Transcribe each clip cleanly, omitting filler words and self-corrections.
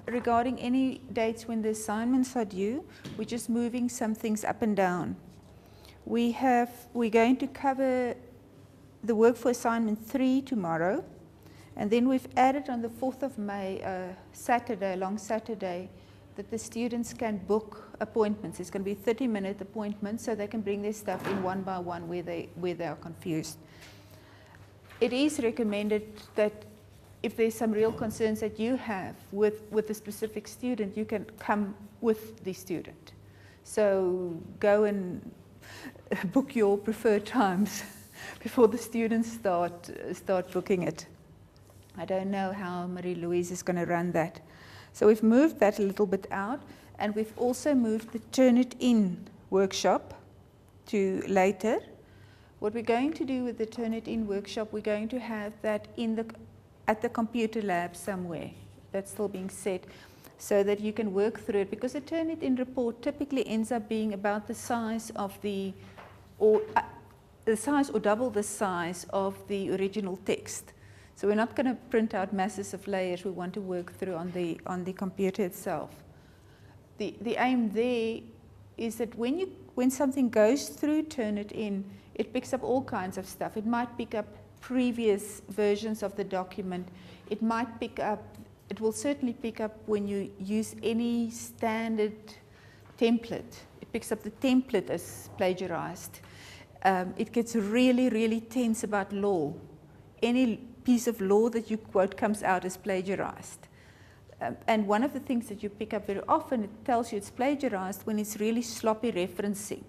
regarding any dates when the assignments are due. We're just moving some things up and down. We're going to cover the work for assignment 3 tomorrow, and then we've added on the 4th of May, Saturday, a long Saturday, that the students can book appointments. It's going to be 30-minute appointments, so they can bring their stuff in one by one where they are confused. It is recommended that if there's some real concerns that you have with a specific student, you can come with the student. So go and book your preferred times before the students start booking it. I don't know how Marie-Louise is going to run that. So we've moved that a little bit out, and we've also moved the Turnitin workshop to later. What we're going to do with the Turnitin workshop, we're going to have that at the computer lab somewhere. That's still being set, so that you can work through it, because the Turnitin report typically ends up being about the size of or double the size of the original text. So we're not going to print out masses of layers. We want to work through on the computer itself. The aim there is that when something goes through Turnitin, it picks up all kinds of stuff. It might pick up previous versions of the document. It will certainly pick up when you use any standard template. It picks up the template as plagiarized. It gets really, really tense about law. Any piece of law that you quote comes out as plagiarized. And one of the things that you pick up very often, it tells you it's plagiarized when it's really sloppy referencing.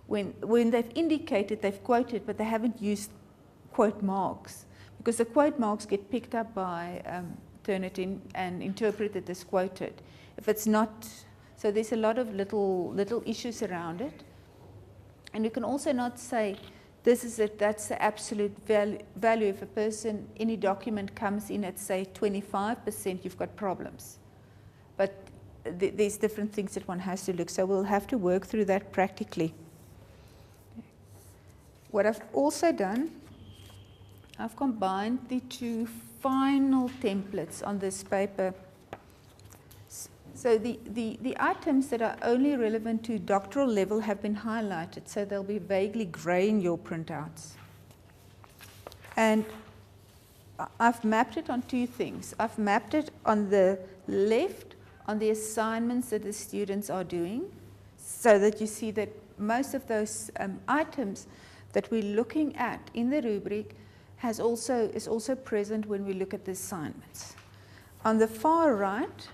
When they've indicated they've quoted, but they haven't used quote marks, because the quote marks get picked up by Turnitin and interpreted as quoted. If it's not, so there's a lot of little issues around it. And you can also not say, this is it, that's the absolute value. If any document comes in at, say, 25%, you've got problems. But there's different things that one has to look. So we'll have to work through that practically. What I've also done, I've combined the two final templates on this paper. So the items that are only relevant to doctoral level have been highlighted, so they'll be vaguely gray in your printouts. And I've mapped it on two things. I've mapped it on the left on the assignments that the students are doing, so that you see that most of those items that we're looking at in the rubric is also present when we look at the assignments. On the far right,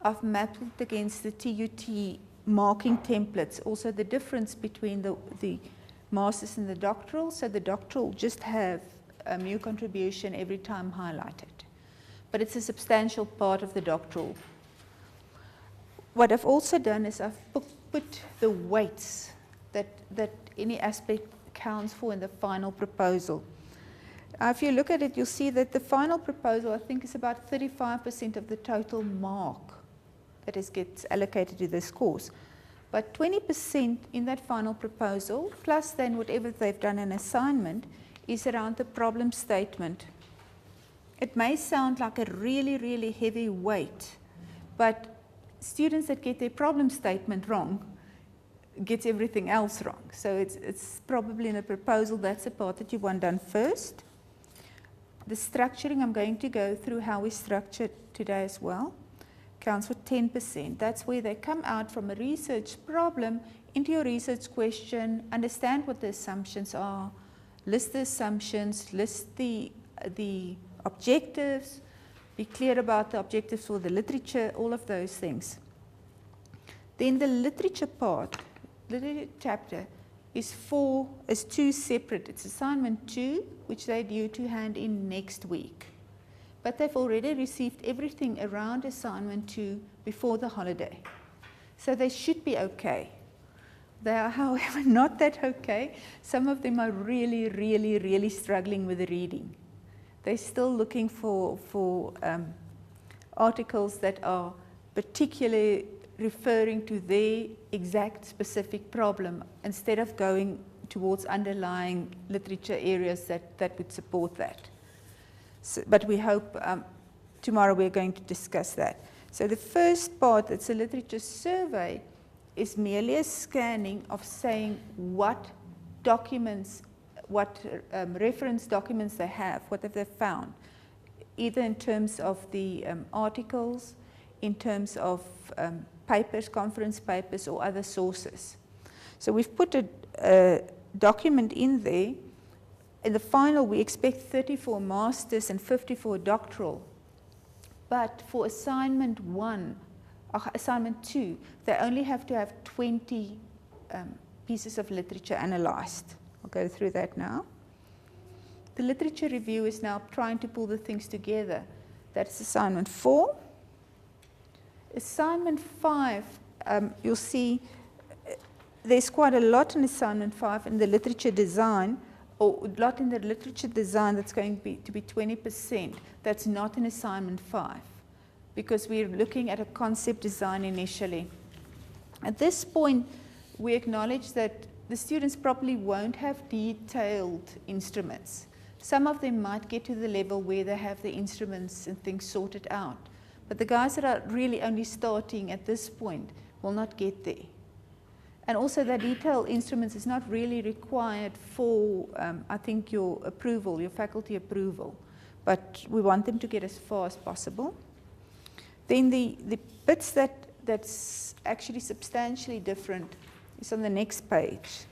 I've mapped it against the TUT marking templates, also the difference between the masters and the doctoral. So the doctoral just have a new contribution every time highlighted, but it's a substantial part of the doctoral. What I've also done is I've put the weights that any aspect counts for in the final proposal. If you look at it, you'll see that the final proposal, I think, is about 35% of the total mark that gets allocated to this course. But 20% in that final proposal, plus then whatever they've done an assignment, is around the problem statement. It may sound like a really, really heavy weight, but students that get their problem statement wrong gets everything else wrong. So it's probably in a proposal, that's the part that you want done first. The structuring, I'm going to go through how we structured today as well, counts for 10%. That's where they come out from a research problem into your research question, understand what the assumptions are, list the assumptions, list the objectives, be clear about the objectives for the literature, all of those things. Then the literature part, literature chapter, is two separate. It's assignment 2, which they're due to hand in next week. But they've already received everything around assignment 2 before the holiday. So they should be okay. They are, however, not that okay. Some of them are really, really, really struggling with the reading. They're still looking for articles that are particularly referring to their exact specific problem, instead of going towards underlying literature areas that would support that. So, but we hope tomorrow we're going to discuss that. So the first part, that's a literature survey, is merely a scanning of saying what documents, what reference documents they have, what have they found, either in terms of the articles, in terms of papers, conference papers, or other sources. So we've put a document in there. In the final, we expect 34 masters and 54 doctoral. But for assignment 1, or assignment 2, they only have to have 20 pieces of literature analyzed. I'll go through that now. The literature review is now trying to pull the things together. That's assignment 4. Assignment 5, you'll see there's quite a lot in assignment 5 in the literature design, or a lot in the literature design that's going to be 20%. That's not in assignment 5, because we're looking at a concept design initially. At this point, we acknowledge that the students probably won't have detailed instruments. Some of them might get to the level where they have the instruments and things sorted out. But the guys that are really only starting at this point will not get there. And also the detailed instruments is not really required for, I think, your approval, your faculty approval. But we want them to get as far as possible. Then the bits that's actually substantially different is on the next page.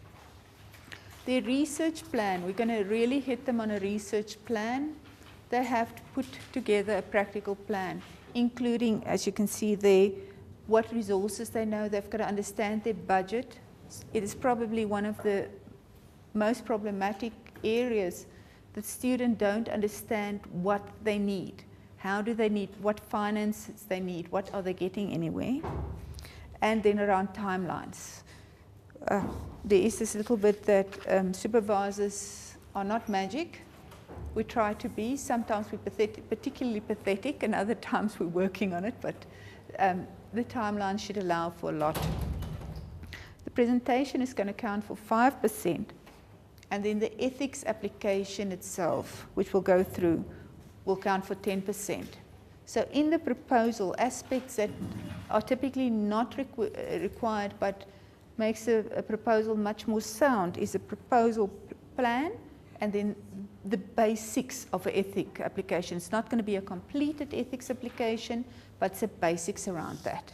The research plan, we're going to really hit them on a research plan. They have to put together a practical plan, including, as you can see there, what resources they know. They've got to understand their budget. It is probably one of the most problematic areas that students don't understand what they need. How do they need, what finances they need, what are they getting anyway? And then around timelines. There is this little bit that supervisors are not magic. We try to be. Sometimes we're particularly pathetic, and other times we're working on it, but the timeline should allow for a lot. The presentation is going to count for 5%, and then the ethics application itself, which we'll go through, will count for 10%. So in the proposal, aspects that are typically not required but makes a proposal much more sound is a proposal plan and then the basics of an ethics application. It's not going to be a completed ethics application, but it's the basics around that.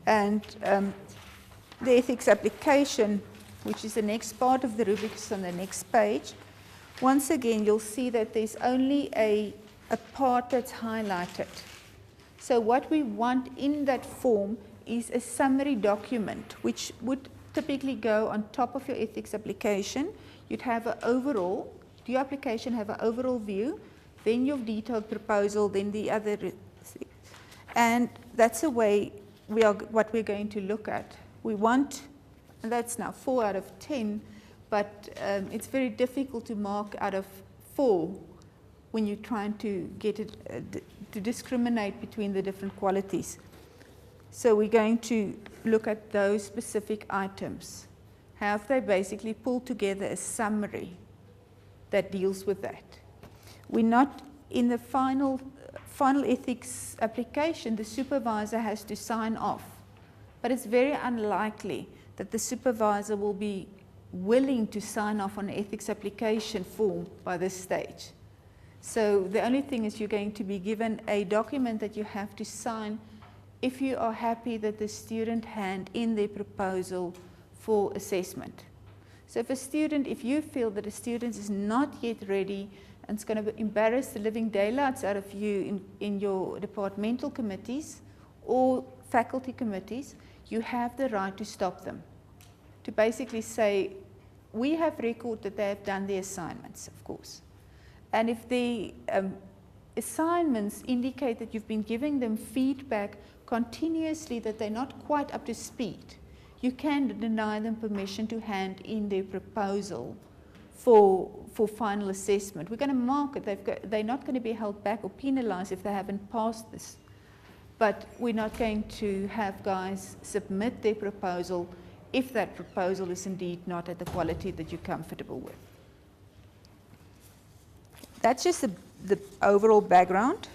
And the ethics application, which is the next part of the rubrics on the next page, once again, you'll see that there's only a part that's highlighted. So what we want in that form is a summary document, which would typically go on top of your ethics application. You'd have an overall, your application have an overall view, then your detailed proposal, then the other. And that's the way what we're going to look at. We want, and that's now 4 out of 10, but it's very difficult to mark out of 4 when you're trying to get it, to discriminate between the different qualities. So we're going to look at those specific items. Have they basically pulled together a summary that deals with that? We're not in the final ethics application, the supervisor has to sign off. But it's very unlikely that the supervisor will be willing to sign off on an ethics application form by this stage. So the only thing is you're going to be given a document that you have to sign if you are happy that the student hand in their proposal for assessment. So if you feel that a student is not yet ready and it's going to embarrass the living daylights out of you in your departmental committees or faculty committees, you have the right to stop them. To basically say, we have record that they have done the assignments, of course. And if the assignments indicate that you've been giving them feedback continuously that they're not quite up to speed, you can deny them permission to hand in their proposal for final assessment. We're going to mark it. They're not going to be held back or penalized if they haven't passed this. But we're not going to have guys submit their proposal if that proposal is indeed not at the quality that you're comfortable with. That's just a the overall background.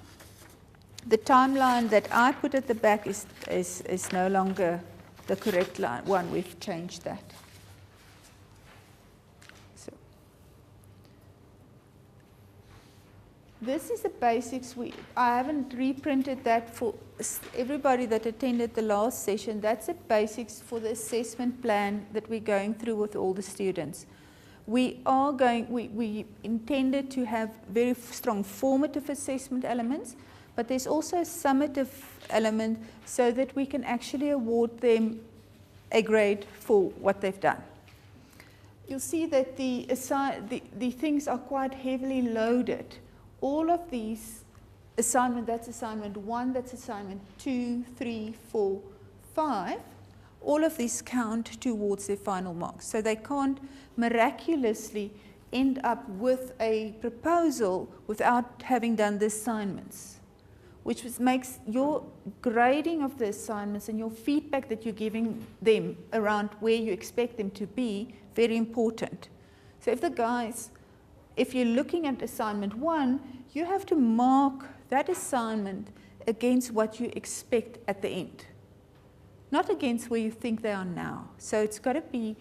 The timeline that I put at the back is no longer the correct one. We've changed that. So this is the basics. I haven't reprinted that for everybody that attended the last session. That's the basics for the assessment plan that we're going through with all the students. We intended to have very strong formative assessment elements, but there's also a summative element so that we can actually award them a grade for what they've done. You'll see that the things are quite heavily loaded. All of these assignment, that's assignment 1, that's assignment 2, 3, 4, 5, all of these count towards their final marks. So they can't miraculously end up with a proposal without having done the assignments, which makes your grading of the assignments and your feedback that you're giving them around where you expect them to be very important. So if you're looking at assignment 1, you have to mark that assignment against what you expect at the end, not against where you think they are now. So it's got to be,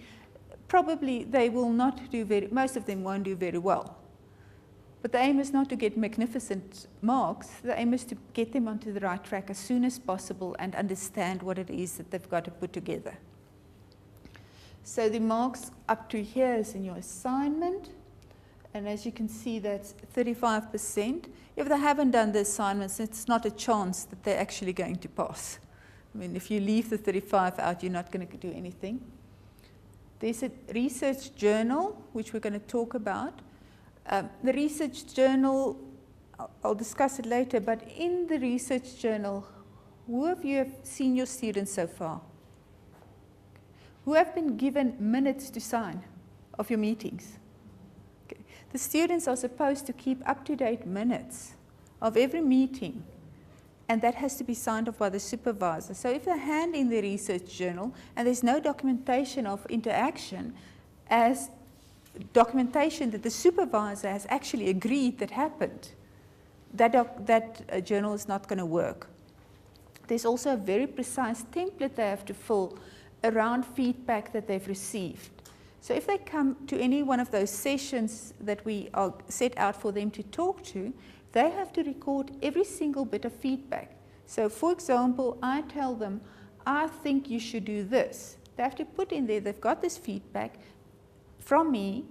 probably they will not do most of them won't do very well. But the aim is not to get magnificent marks. The aim is to get them onto the right track as soon as possible and understand what it is that they've got to put together. So the marks up to here is in your assignment. And as you can see, that's 35%. If they haven't done the assignments, it's not a chance that they're actually going to pass. I mean, if you leave the 35 out, you're not going to do anything. There's a research journal, which we're going to talk about. The research journal, I'll discuss it later, but in the research journal, who of you have seen your students so far? Who have been given minutes to sign of your meetings? Okay. The students are supposed to keep up-to-date minutes of every meeting, and that has to be signed off by the supervisor. So if they hand in the research journal and there's no documentation of interaction as documentation that the supervisor has actually agreed that happened, that journal is not going to work. There's also a very precise template they have to fill around feedback that they've received. So if they come to any one of those sessions that we are set out for them to talk to, they have to record every single bit of feedback. So for example, I tell them, I think you should do this. They have to put in there, they've got this feedback from me,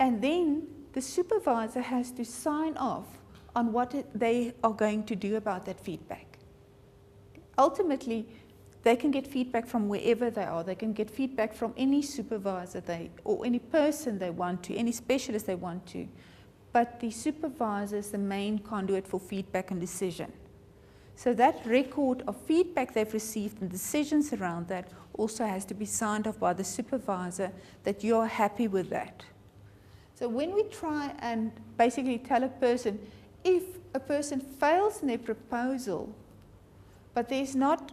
and then the supervisor has to sign off on what they are going to do about that feedback. Ultimately, they can get feedback from wherever they are. They can get feedback from any supervisor or any person they want to, any specialist they want to. But the supervisor is the main conduit for feedback and decision. So that record of feedback they've received and decisions around that also has to be signed off by the supervisor that you're happy with that. So when we try and basically tell a person, if a person fails in their proposal, but there's not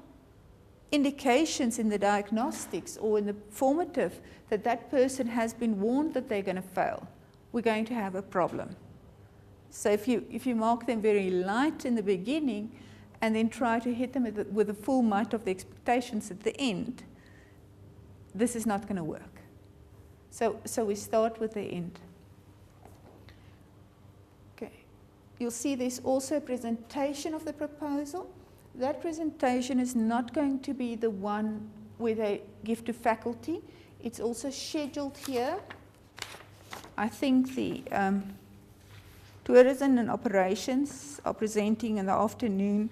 indications in the diagnostics or in the formative that that person has been warned that they're going to fail, we're going to have a problem. So if you mark them very light in the beginning and then try to hit them with the full might of the expectations at the end, this is not going to work. So we start with the end. Okay. You'll see there's also a presentation of the proposal. That presentation is not going to be the one where they give to faculty. It's also scheduled here. I think the tourism and operations are presenting in the afternoon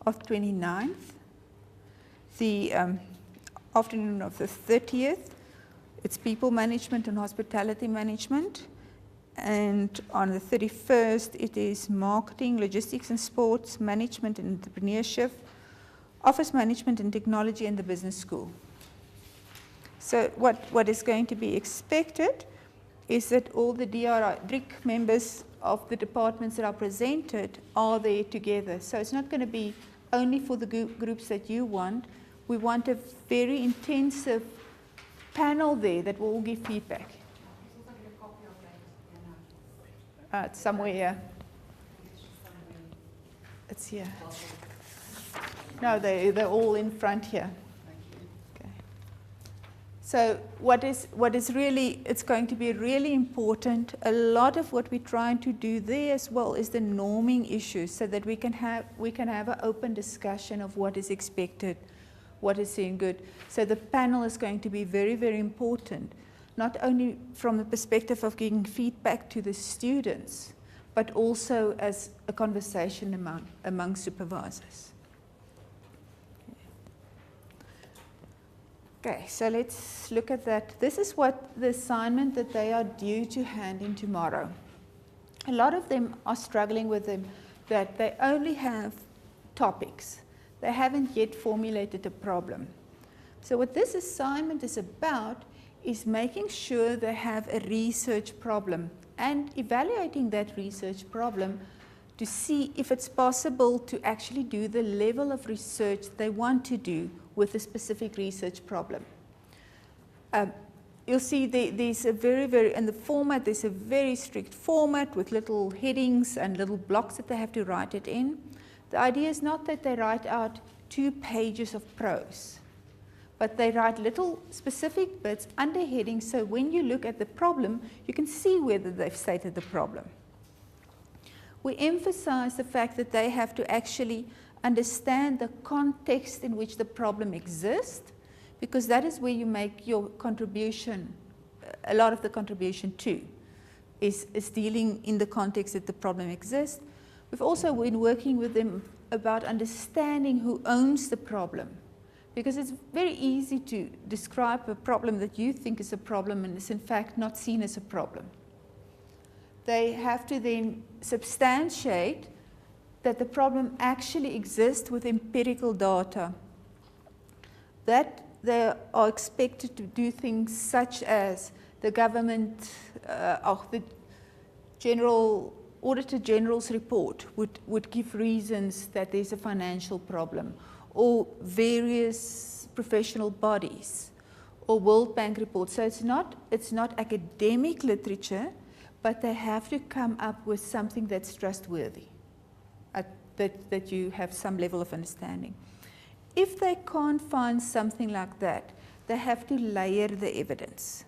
of 29th. The afternoon of the 30th, it's people management and hospitality management. And on the 31st, it is marketing, logistics and sports, management and entrepreneurship, office management and technology, and the business school. So what is going to be expected is that all the DRIC members of the departments that are presented are there together. So it's not going to be only for the groups that you want. We want a very intensive panel there that will all give feedback. It's somewhere here. It's here. No, they're all in front here. Okay. So what is really, it's going to be really important. A lot of what we're trying to do there as well is the norming issues, so that we can have an open discussion of what is expected, what is seen good. So the panel is going to be very, very important, not only from the perspective of giving feedback to the students, but also as a conversation among supervisors. Okay, so let's look at that. This is what the assignment that they are due to hand in tomorrow. A lot of them are struggling with them, that they only have topics. They haven't yet formulated a problem. So what this assignment is about is making sure they have a research problem and evaluating that research problem to see if it's possible to actually do the level of research they want to do with a specific research problem. You'll see there's a in the format, there's a very strict format with little headings and little blocks that they have to write it in. The idea is not that they write out 2 pages of prose, but they write little specific bits under headings, so when you look at the problem, you can see whether they've stated the problem. We emphasize the fact that they have to actually understand the context in which the problem exists, because that is where you make your contribution, a lot of the contribution to, is dealing in the context that the problem exists. We've also been working with them about understanding who owns the problem, because it's very easy to describe a problem that you think is a problem and is in fact not seen as a problem. They have to then substantiate that the problem actually exists with empirical data, that they are expected to do things such as the government, or the Auditor General's report would give reasons that there's a financial problem, or various professional bodies, or World Bank reports. So it's not academic literature, but they have to come up with something that's trustworthy, that you have some level of understanding. If they can't find something like that, they have to layer the evidence.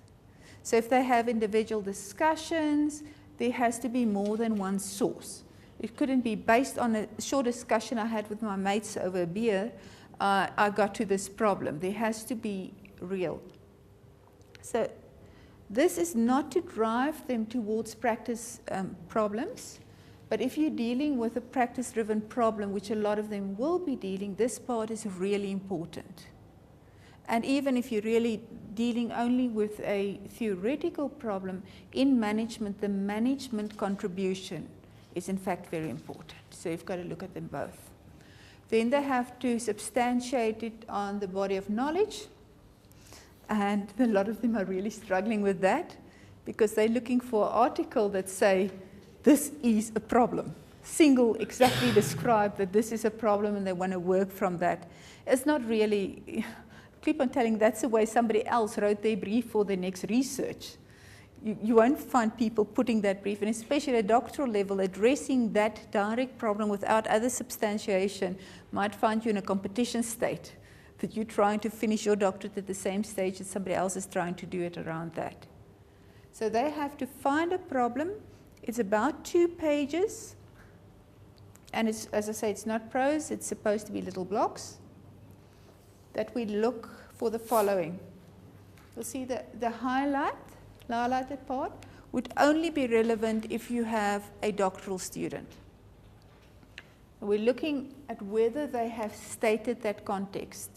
So if they have individual discussions, there has to be more than one source. It couldn't be based on a short discussion I had with my mates over a beer, I got to this problem. There has to be real. So this is not to drive them towards practice problems, but if you're dealing with a practice-driven problem, which a lot of them will be dealing, this part is really important. And even if you're really dealing only with a theoretical problem, in management, the management contribution is in fact very important. So you've got to look at them both. Then they have to substantiate it on the body of knowledge. And a lot of them are really struggling with that, because they're looking for an article that say, this is a problem. Single exactly describe that this is a problem, and they want to work from that. It's not really, keep on telling that's the way somebody else wrote their brief for the next research. You won't find people putting that brief, and especially at a doctoral level, addressing that direct problem without other substantiation might find you in a competition state, that you're trying to finish your doctorate at the same stage as somebody else is trying to do it around that. So they have to find a problem. It's about 2 pages, and it's, as I say, it's not prose, it's supposed to be little blocks, that we look for the following. You'll see the highlighted part would only be relevant if you have a doctoral student. We're looking at whether they have stated that context.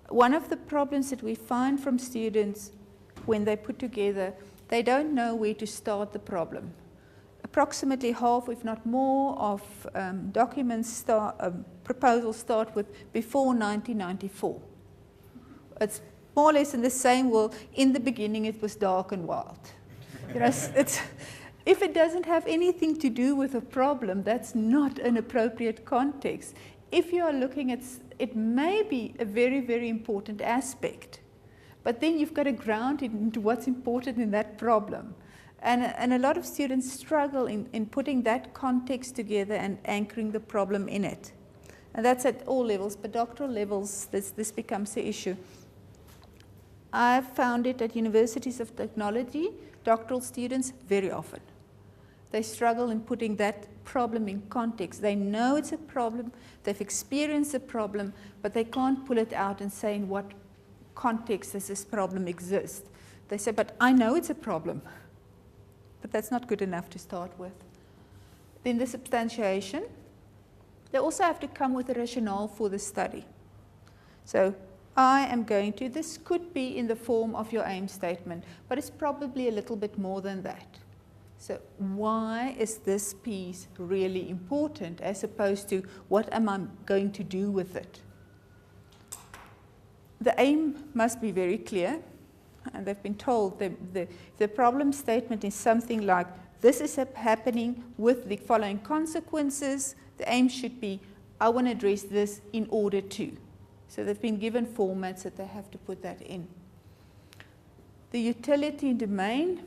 One of the problems that we find from students when they put together, they don't know where to start the problem. Approximately half, if not more, of documents proposals start with before 1994. It's more or less in the same world. In the beginning, it was dark and wild. You know, if it doesn't have anything to do with a problem, that's not an appropriate context. If you are looking at, it may be a very, very important aspect, but then you've got to ground it into what's important in that problem. And a lot of students struggle in putting that context together and anchoring the problem in it. And that's at all levels, but doctoral levels, this becomes the issue. I've found it at universities of technology, doctoral students, very often. They struggle in putting that problem in context. They know it's a problem, they've experienced a problem, but they can't pull it out and say in what context does this problem exist. They say, but I know it's a problem. But that's not good enough to start with. Then the substantiation. They also have to come with a rationale for the study. So I am going to, this could be in the form of your aim statement, but it's probably a little bit more than that. So why is this piece really important as opposed to what am I going to do with it? The aim must be very clear, and they've been told the problem statement is something like, this is happening with the following consequences. The aim should be, I want to address this in order to. So they've been given formats that they have to put that in. The utility domain,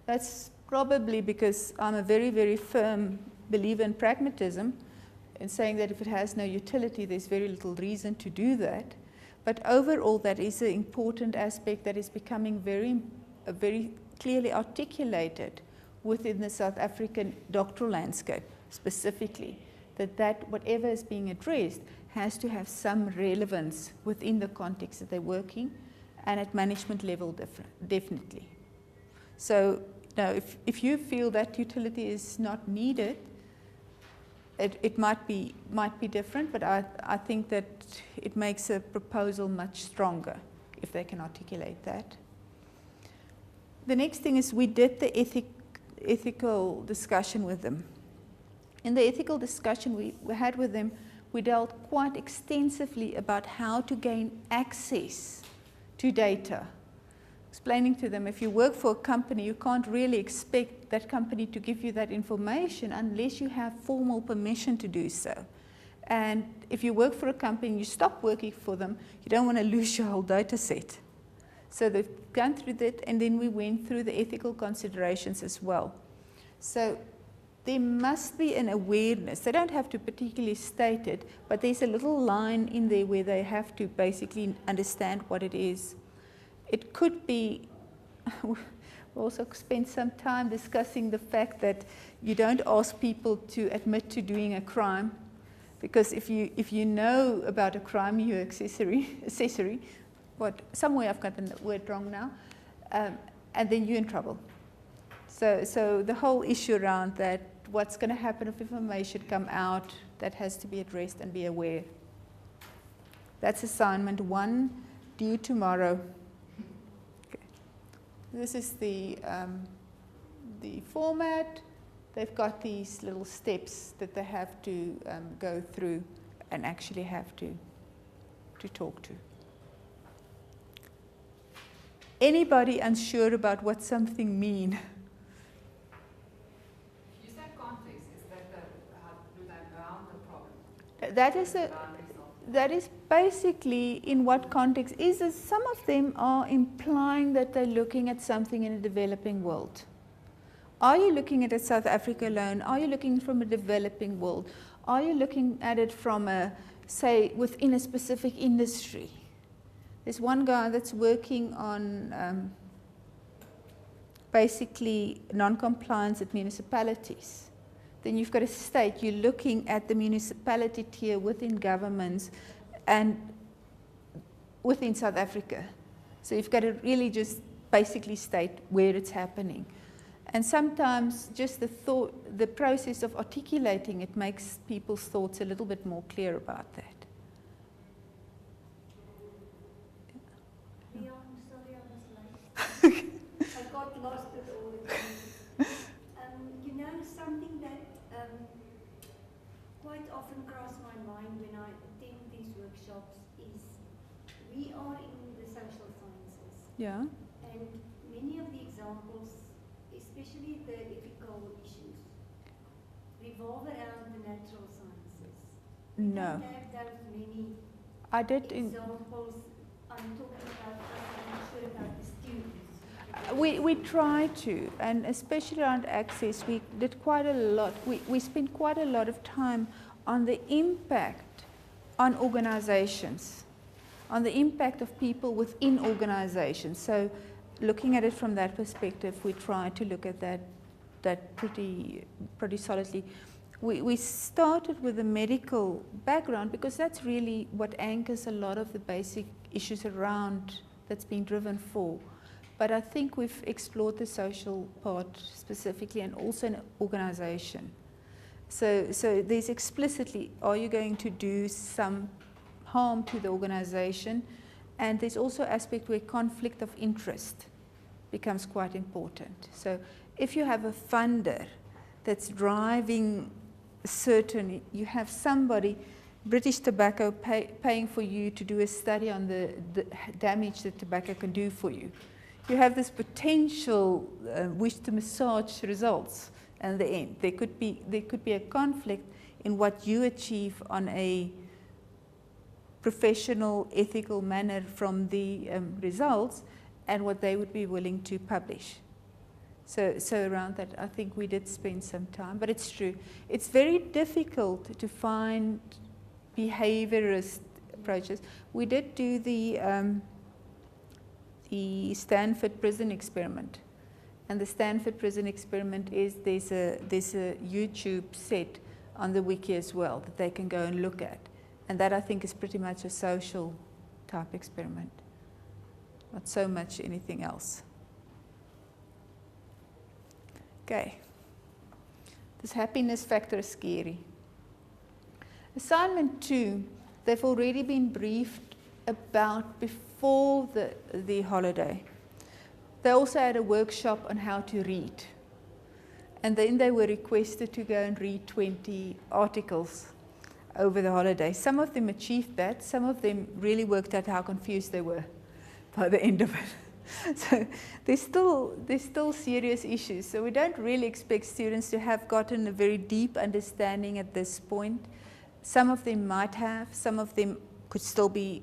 that's probably because I'm a very, very firm believer in pragmatism and saying that if it has no utility, there's very little reason to do that. But overall, that is an important aspect that is becoming very clearly articulated within the South African doctoral landscape specifically, that whatever is being addressed has to have some relevance within the context that they're working, and at management level definitely. So now if you feel that utility is not needed, it might be different, but I think that it makes a proposal much stronger if they can articulate that. The next thing is we did the ethical discussion with them. In the ethical discussion we had with them, we dealt quite extensively about how to gain access to data. Explaining to them, if you work for a company, you can't really expect that company to give you that information unless you have formal permission to do so. And if you work for a company and you stop working for them, you don't want to lose your whole data set. So they've gone through that, and then we went through the ethical considerations as well. So there must be an awareness. They don't have to particularly state it, but there's a little line in there where they have to basically understand what it is. It could be, we also spent some time discussing the fact that you don't ask people to admit to doing a crime, because if you know about a crime, you're accessory, somewhere I've got the word wrong now, and then you're in trouble. So the whole issue around that, what's going to happen if information come out, that has to be addressed and be aware. That's assignment 1, due tomorrow. Okay. This is the format. They've got these little steps that they have to go through and actually have to talk to. Anybody unsure about what something means? You said context. Is that how do they bound the problem? That is basically in what context is it. Some of them are implying that they're looking at something in a developing world. Are you looking at it South Africa alone? Are you looking from a developing world? Are you looking at it from say, within a specific industry? There's one guy that's working on basically non-compliance at municipalities. Then you've got a state, you're looking at the municipality tier within governments and within South Africa. So you've got to really just basically state where it's happening. And sometimes just the process of articulating it makes people's thoughts a little bit more clear about that. Yeah, I'm sorry I was late. I got lost with all the things. You know, something that quite often crosses my mind when I attend these workshops is we are in the social sciences. Yeah. And many of the examples, especially the ethical issues, revolve around the natural sciences. No. We don't have those many I did examples. I'm talking about, I'm not sure about the students. We try to, and especially around access, we did quite a lot. We spent quite a lot of time on the impact on organizations, on the impact of people within organizations. So looking at it from that perspective, we try to look at that pretty solidly. We started with the medical background because that's really what anchors a lot of the basic issues around that's being driven for. But I think we've explored the social part specifically and also an organization. So there's explicitly, are you going to do some harm to the organization? And there's also aspect where conflict of interest becomes quite important. So if you have a funder that's driving certain, you have somebody, British Tobacco paying for you to do a study on the damage that tobacco can do for you. You have this potential wish to massage results at the end. There could be a conflict in what you achieve on a professional, ethical manner from the results and what they would be willing to publish. So around that, I think we did spend some time, but it's true. It's very difficult to find behaviorist approaches. We did do the Stanford prison experiment, and the Stanford prison experiment is there's a YouTube set on the wiki as well that they can go and look at, and that I think is pretty much a social type experiment, not so much anything else. Okay, this happiness factor is scary. Assignment 2, they've already been briefed about before the holiday. They also had a workshop on how to read. And then they were requested to go and read 20 articles over the holiday. Some of them achieved that. Some of them really worked out how confused they were by the end of it. So there's still serious issues. So we don't really expect students to have gotten a very deep understanding at this point. Some of them might have, some of them could still be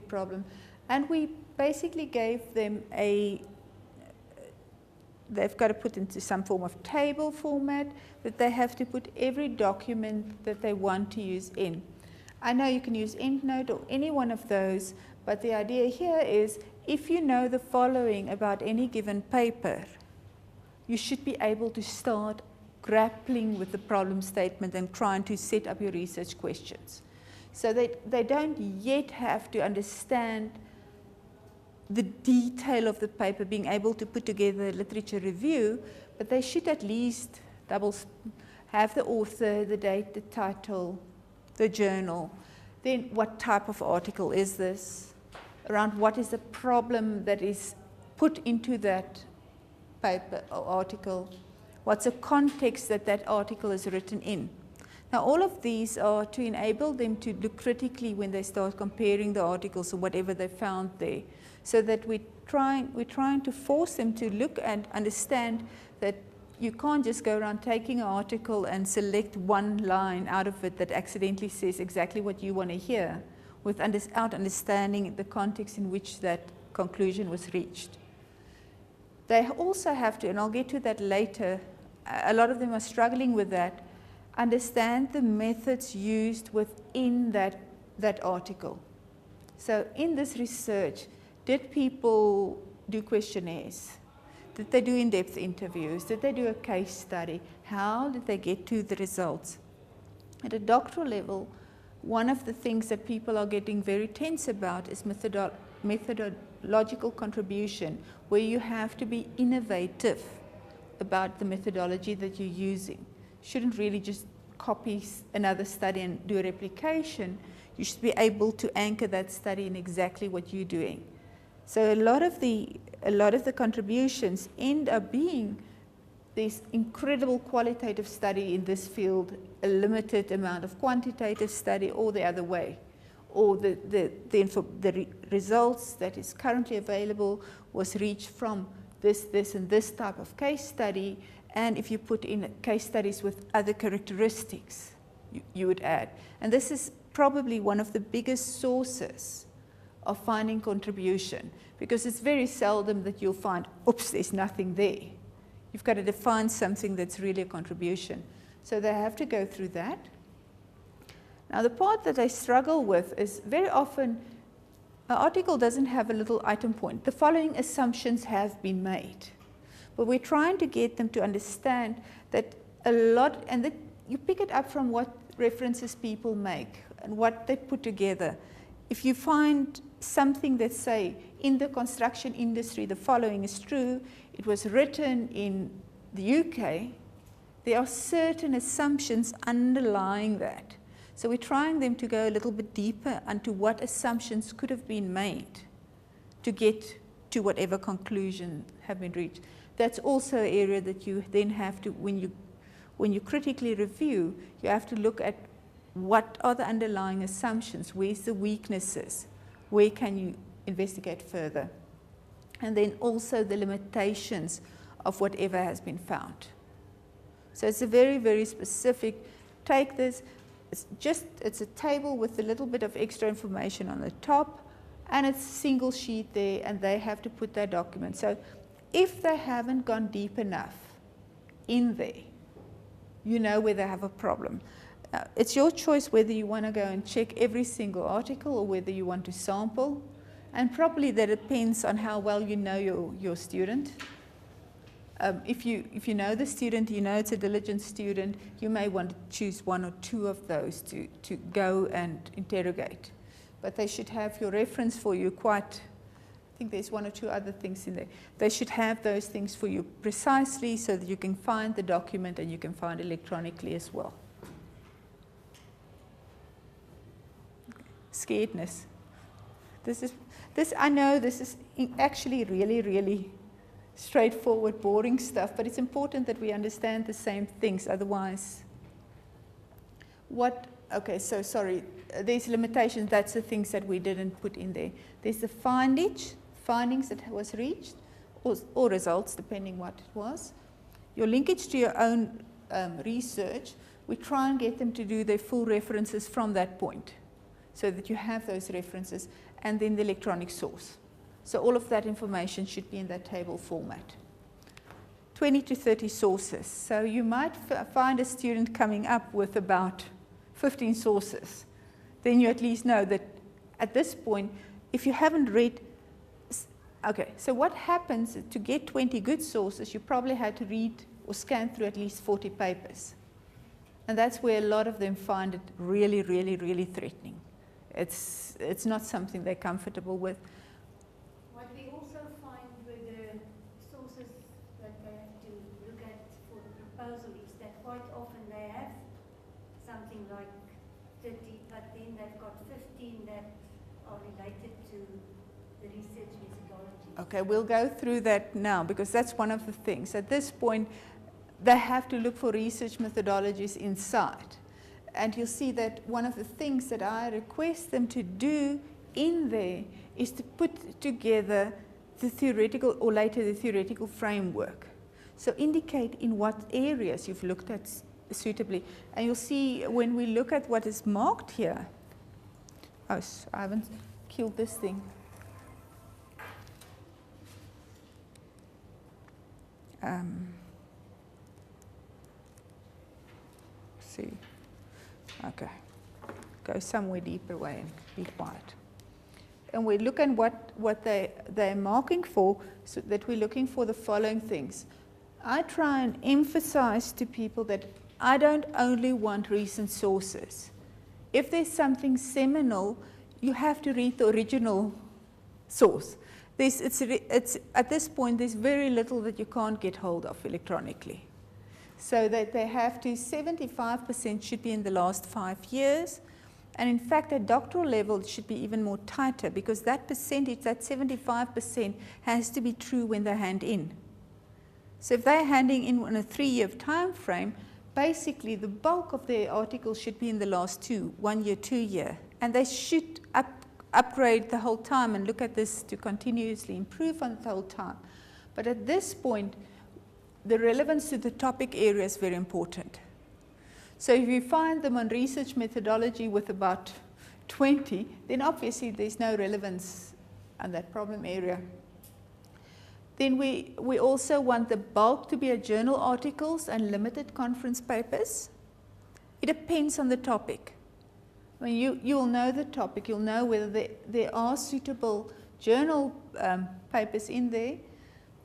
problem. And we basically gave them they've got to put into some form of table format that they have to put every document that they want to use in. I know you can use EndNote or any one of those, but the idea here is if you know the following about any given paper, you should be able to start grappling with the problem statement and trying to set up your research questions. So they don't yet have to understand the detail of the paper, being able to put together a literature review, but they should at least have the author, the date, the title, the journal, then what type of article is this, around what is the problem that is put into that paper or article, what's the context that that article is written in. Now all of these are to enable them to look critically when they start comparing the articles or whatever they found there, so that we're trying to force them to look and understand that you can't just go around taking an article and select one line out of it that accidentally says exactly what you want to hear without understanding the context in which that conclusion was reached. They also have to, and I'll get to that later, a lot of them are struggling with that, understand the methods used within that article. So in this research, did people do questionnaires? Did they do in-depth interviews? Did they do a case study? How did they get to the results? At a doctoral level, one of the things that people are getting very tense about is methodological contribution, where you have to be innovative about the methodology that you're using. Shouldn't really just copy another study and do a replication. You should be able to anchor that study in exactly what you're doing. So a lot of the contributions end up being this incredible qualitative study in this field, a limited amount of quantitative study, or the other way, or the results that is currently available was reached from this and this type of case study, and if you put in case studies with other characteristics, you would add. And this is probably one of the biggest sources of finding contribution, because it's very seldom that you'll find, oops, there's nothing there. You've got to define something that's really a contribution. So they have to go through that. Now the part that I struggle with is very often an article doesn't have a little item point. The following assumptions have been made. But we're trying to get them to understand that a lot, and that you pick it up from what references people make and what they put together. If you find something that say, in the construction industry, the following is true, it was written in the UK, there are certain assumptions underlying that. So we're trying them to go a little bit deeper into what assumptions could have been made to get to whatever conclusion have been reached. That's also an area that you then have to, when you critically review, you have to look at what are the underlying assumptions, where's the weaknesses, where can you investigate further, and then also the limitations of whatever has been found. So it's a very, very specific, take this, it's a table with a little bit of extra information on the top, and it's a single sheet there, and they have to put their document. So if they haven't gone deep enough in there, you know where they have a problem. It's your choice whether you want to go and check every single article or whether you want to sample, and probably that depends on how well you know your student. If you know the student, you know it's a diligent student, you may want to choose one or two of those to go and interrogate. But they should have your reference for you quite, I think there's one or two other things in there. They should have those things for you precisely so that you can find the document and you can find electronically as well. Scaredness. I know this is actually really, really straightforward, boring stuff, but it's important that we understand the same things, otherwise, okay, so sorry, there's limitations, that's the things that we didn't put in there. There's the findings that was reached, or results, depending what it was. Your linkage to your own research, we try and get them to do their full references from that point, so that you have those references, and then the electronic source. So all of that information should be in that table format. 20 to 30 sources. So you might find a student coming up with about 15 sources. Then you at least know that at this point, if you haven't read, okay, so what happens to get 20 good sources, you probably had to read or scan through at least 40 papers. And that's where a lot of them find it really, really, really threatening. It's not something they're comfortable with. What we also find with the sources that they have to look at for the proposal is that quite often they have something like 30, but then they've got 15 that are related to the research methodology. Okay, we'll go through that now, because that's one of the things. At this point, they have to look for research methodologies inside. And you'll see that one of the things that I request them to do in there is to put together the theoretical, or later the theoretical framework. So indicate in what areas you've looked at suitably. And you'll see when we look at what is marked here, oh, I haven't killed this thing. See. Okay, go somewhere deeper away and be quiet. And we look at what they're marking for, so that we're looking for the following things. I try and emphasize to people that I don't only want recent sources. If there's something seminal, you have to read the original source. At this point, there's very little that you can't get hold of electronically. So that they have to, 75% should be in the last 5 years. And in fact, at doctoral level, it should be even more tighter, because that percentage, that 75%, has to be true when they hand in. So if they're handing in on a 3-year time frame, basically the bulk of their articles should be in the last 1 year, 2 year. And they should upgrade the whole time and look at this to continuously improve on the whole time. But at this point, the relevance to the topic area is very important. So if you find them on research methodology with about 20, then obviously there's no relevance on that problem area. Then we also want the bulk to be a journal articles and limited conference papers. It depends on the topic. I mean, you'll know the topic, you'll know whether there are suitable journal papers in there,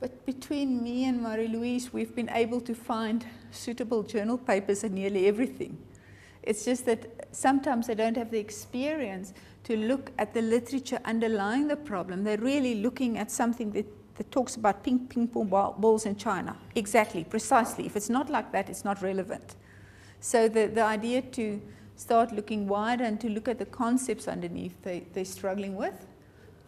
but between me and Marie-Louise, we've been able to find suitable journal papers in nearly everything. It's just that sometimes they don't have the experience to look at the literature underlying the problem. They're really looking at something that talks about ping pong balls in China. Exactly, precisely. If it's not like that, it's not relevant. So the idea to start looking wider and to look at the concepts underneath they're struggling with.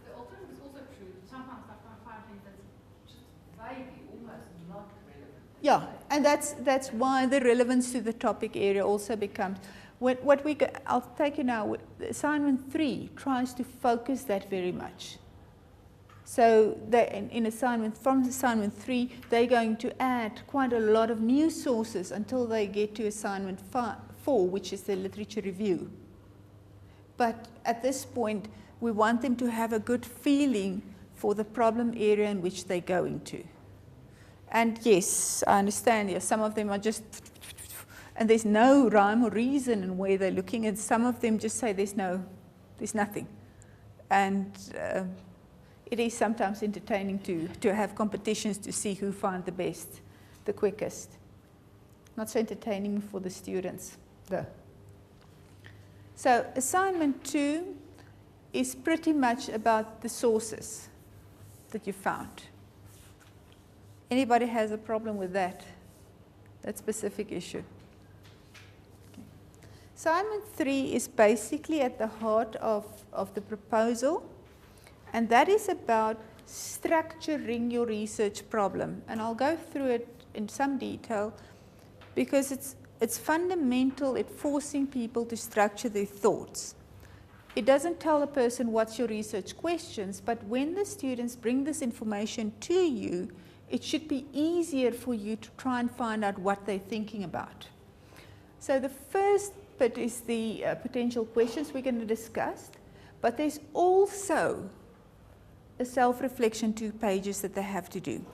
The alternative is also true. Sometimes I find things that's just vaguely, almost not relevant. Yeah, and that's why the relevance to the topic area also becomes. I'll take you now. Assignment 3 tries to focus that very much. So in assignment 3, they're going to add quite a lot of new sources until they get to assignment 4, which is the literature review. But at this point, we want them to have a good feeling for the problem area in which they're going to. And yes, I understand, yes, some of them are just, and there's no rhyme or reason in where they're looking, and some of them just say there's nothing. And it is sometimes entertaining to have competitions to see who finds the best, the quickest. Not so entertaining for the students, though. So assignment 2 is pretty much about the sources that you found. Anybody has a problem with that specific issue? Okay. Assignment 3 is basically at the heart of the proposal, and that is about structuring your research problem. And I'll go through it in some detail because it's fundamental at forcing people to structure their thoughts. It doesn't tell a person what's your research questions, but when the students bring this information to you, it should be easier for you to try and find out what they're thinking about. So the first bit is the potential questions we're going to discuss, but there's also a self-reflection 2 pages that they have to do.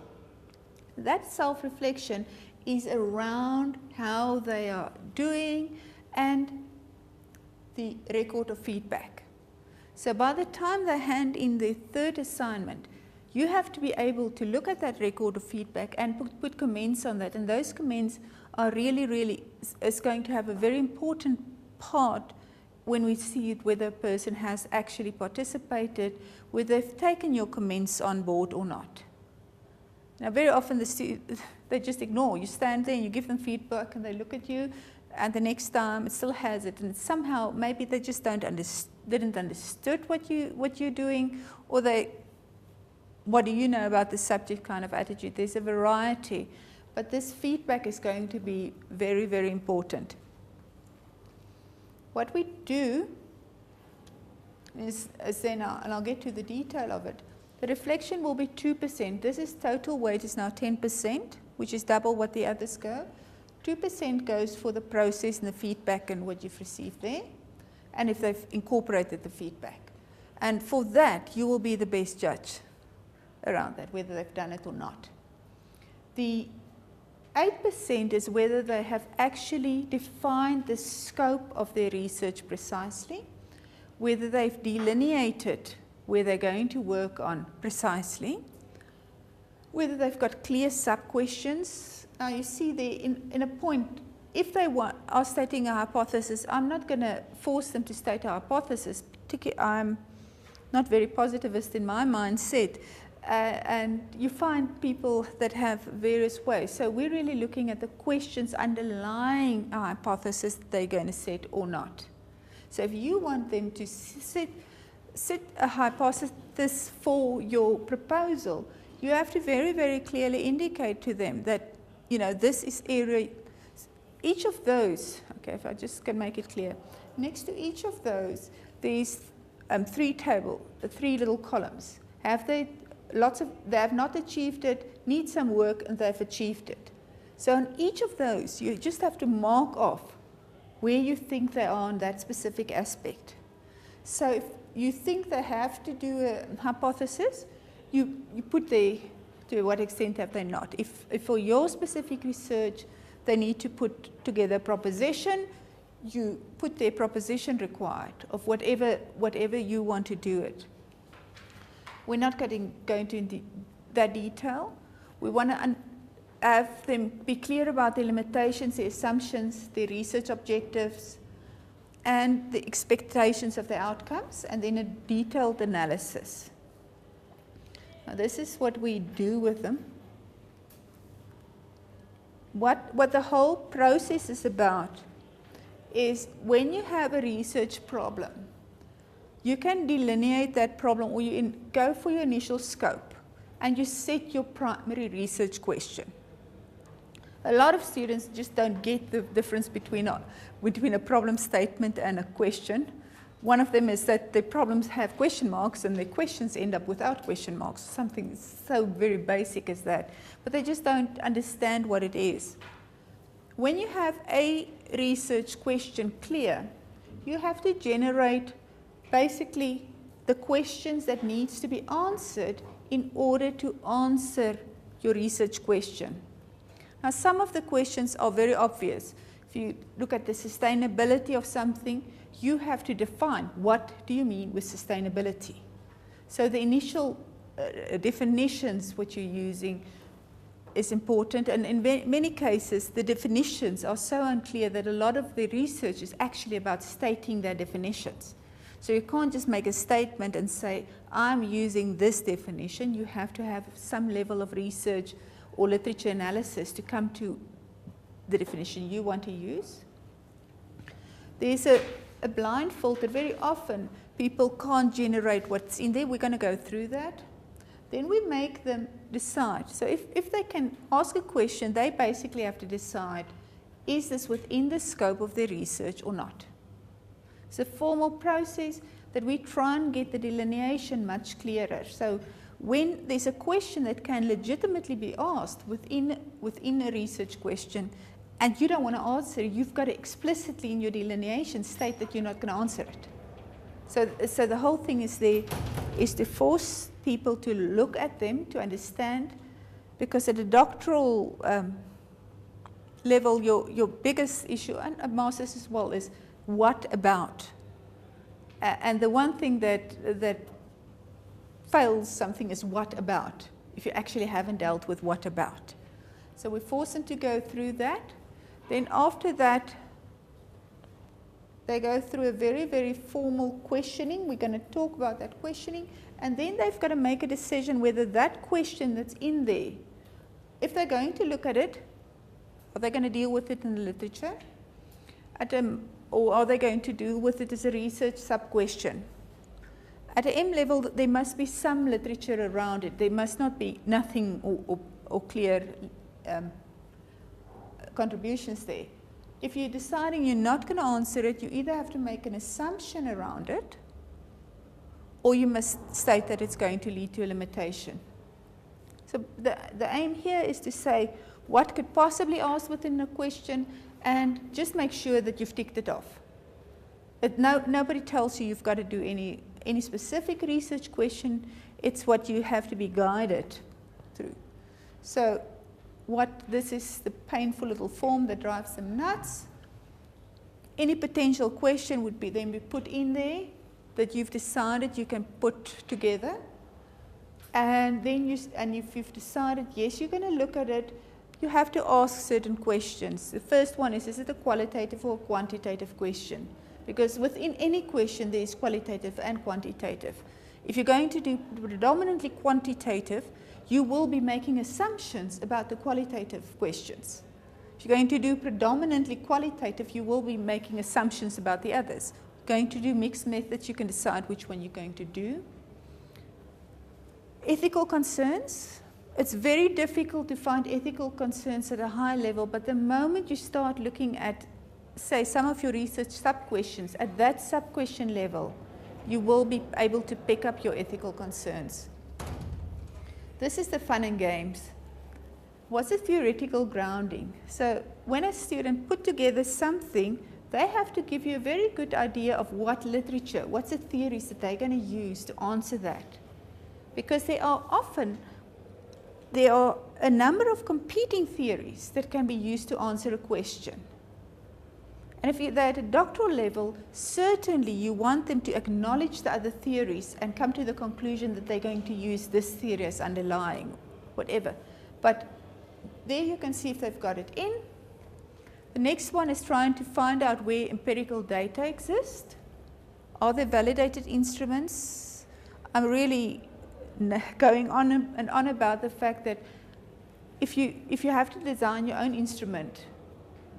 That self-reflection is around how they are doing and the record of feedback. So by the time they hand in their 3rd assignment, you have to be able to look at that record of feedback and put comments on that. And those comments are really is going to have a very important part when we see it, whether a person has actually participated, whether they've taken your comments on board or not. Now, very often they just ignore. You stand there and you give them feedback and they look at you, and the next time it still has it, and somehow maybe they just didn't understood what you're doing, or what do you know about the subject kind of attitude. There's a variety, but this feedback is going to be very, very important. What we do is then, and I'll get to the detail of it, the reflection will be 2%. This is total weight is now 10%, which is double what the others go. 2% goes for the process and the feedback and what you've received there, and if they've incorporated the feedback. And for that, you will be the best judge around that, whether they've done it or not. The 8% is whether they have actually defined the scope of their research precisely, whether they've delineated where they're going to work on precisely, whether they've got clear sub-questions. Now you see there in a point, if they are stating a hypothesis, I'm not going to force them to state a hypothesis. I'm not very positivist in my mindset. And you find people that have various ways. So we're really looking at the questions underlying a hypothesis that they're going to set or not. So if you want them to set a hypothesis for your proposal, you have to very, very clearly indicate to them that, this is area, each of those, okay, if I just can make it clear, next to each of those, there's 3 little columns. They have not achieved it, need some work, and they've achieved it. So on each of those, you just have to mark off where you think they are on that specific aspect. So if you think they have to do a hypothesis, you put there to what extent have they not. If for your specific research they need to put together a proposition, you put their proposition required of whatever you want to do it. We're not go into that detail. We want to have them be clear about their limitations, their assumptions, their research objectives, and the expectations of the outcomes, and then a detailed analysis. Now this is what we do with them. What the whole process is about is when you have a research problem, you can delineate that problem, or you go for your initial scope and you set your primary research question. A lot of students just don't get the difference between a problem statement and a question. One of them is that the problems have question marks and the questions end up without question marks. Something so very basic as that. But they just don't understand what it is. When you have a research question clear, you have to generate basically the questions that needs to be answered in order to answer your research question. Now, some of the questions are very obvious. If you look at the sustainability of something, you have to define what do you mean with sustainability. So the initial definitions which you're using is important, and in many cases the definitions are so unclear that a lot of the research is actually about stating their definitions. So you can't just make a statement and say, I'm using this definition. You have to have some level of research or literature analysis to come to the definition you want to use. There's a blind filter. Very often people can't generate what's in there. We're going to go through that. Then we make them decide. So if they can ask a question, they basically have to decide, is this within the scope of their research or not? It's a formal process that we try and get the delineation much clearer. So when there's a question that can legitimately be asked within a research question, and you don't want to answer, you've got to explicitly in your delineation state that you're not going to answer it. So the whole thing is there is to force people to look at them, to understand, because at a doctoral level, your biggest issue, and a master's as well, is what about? And the one thing that fails something is what about, if you actually haven't dealt with what about. So we force them to go through that. Then after that, they go through a very, very formal questioning. We're going to talk about that questioning. And then they've got to make a decision whether that question that's in there, if they're going to look at it, are they going to deal with it in the literature? Or are they going to deal with it as a research sub-question? At an M level, there must be some literature around it. There must not be nothing or clear contributions there. If you're deciding you're not going to answer it, you either have to make an assumption around it, or you must state that it's going to lead to a limitation. So the aim here is to say what could possibly ask within a question, and just make sure that you've ticked it off. Nobody tells you you've got to do any specific research question. It's what you have to be guided through. So this is the painful little form that drives them nuts. Any potential question would then be put in there that you've decided you can put together. And then if you've decided, yes, you're going to look at it, you have to ask certain questions. The first one is it a qualitative or quantitative question? Because within any question, there is qualitative and quantitative. If you're going to do predominantly quantitative, you will be making assumptions about the qualitative questions. If you're going to do predominantly qualitative, you will be making assumptions about the others. Going to do mixed methods, you can decide which one you're going to do. Ethical concerns. It's very difficult to find ethical concerns at a high level, but the moment you start looking at, say, some of your research sub-questions, at that sub-question level, you will be able to pick up your ethical concerns. This is the fun and games. What's a theoretical grounding? So when a student put together something they have to give you a very good idea of what literature, what's the theories that they're going to use to answer that. Because there are a number of competing theories that can be used to answer a question. And if they're at a doctoral level, certainly you want them to acknowledge the other theories and come to the conclusion that they're going to use this theory as underlying, whatever. But there you can see if they've got it in. The next one is trying to find out where empirical data exist. Are there validated instruments? I'm really going on and on about the fact that if you have to design your own instrument,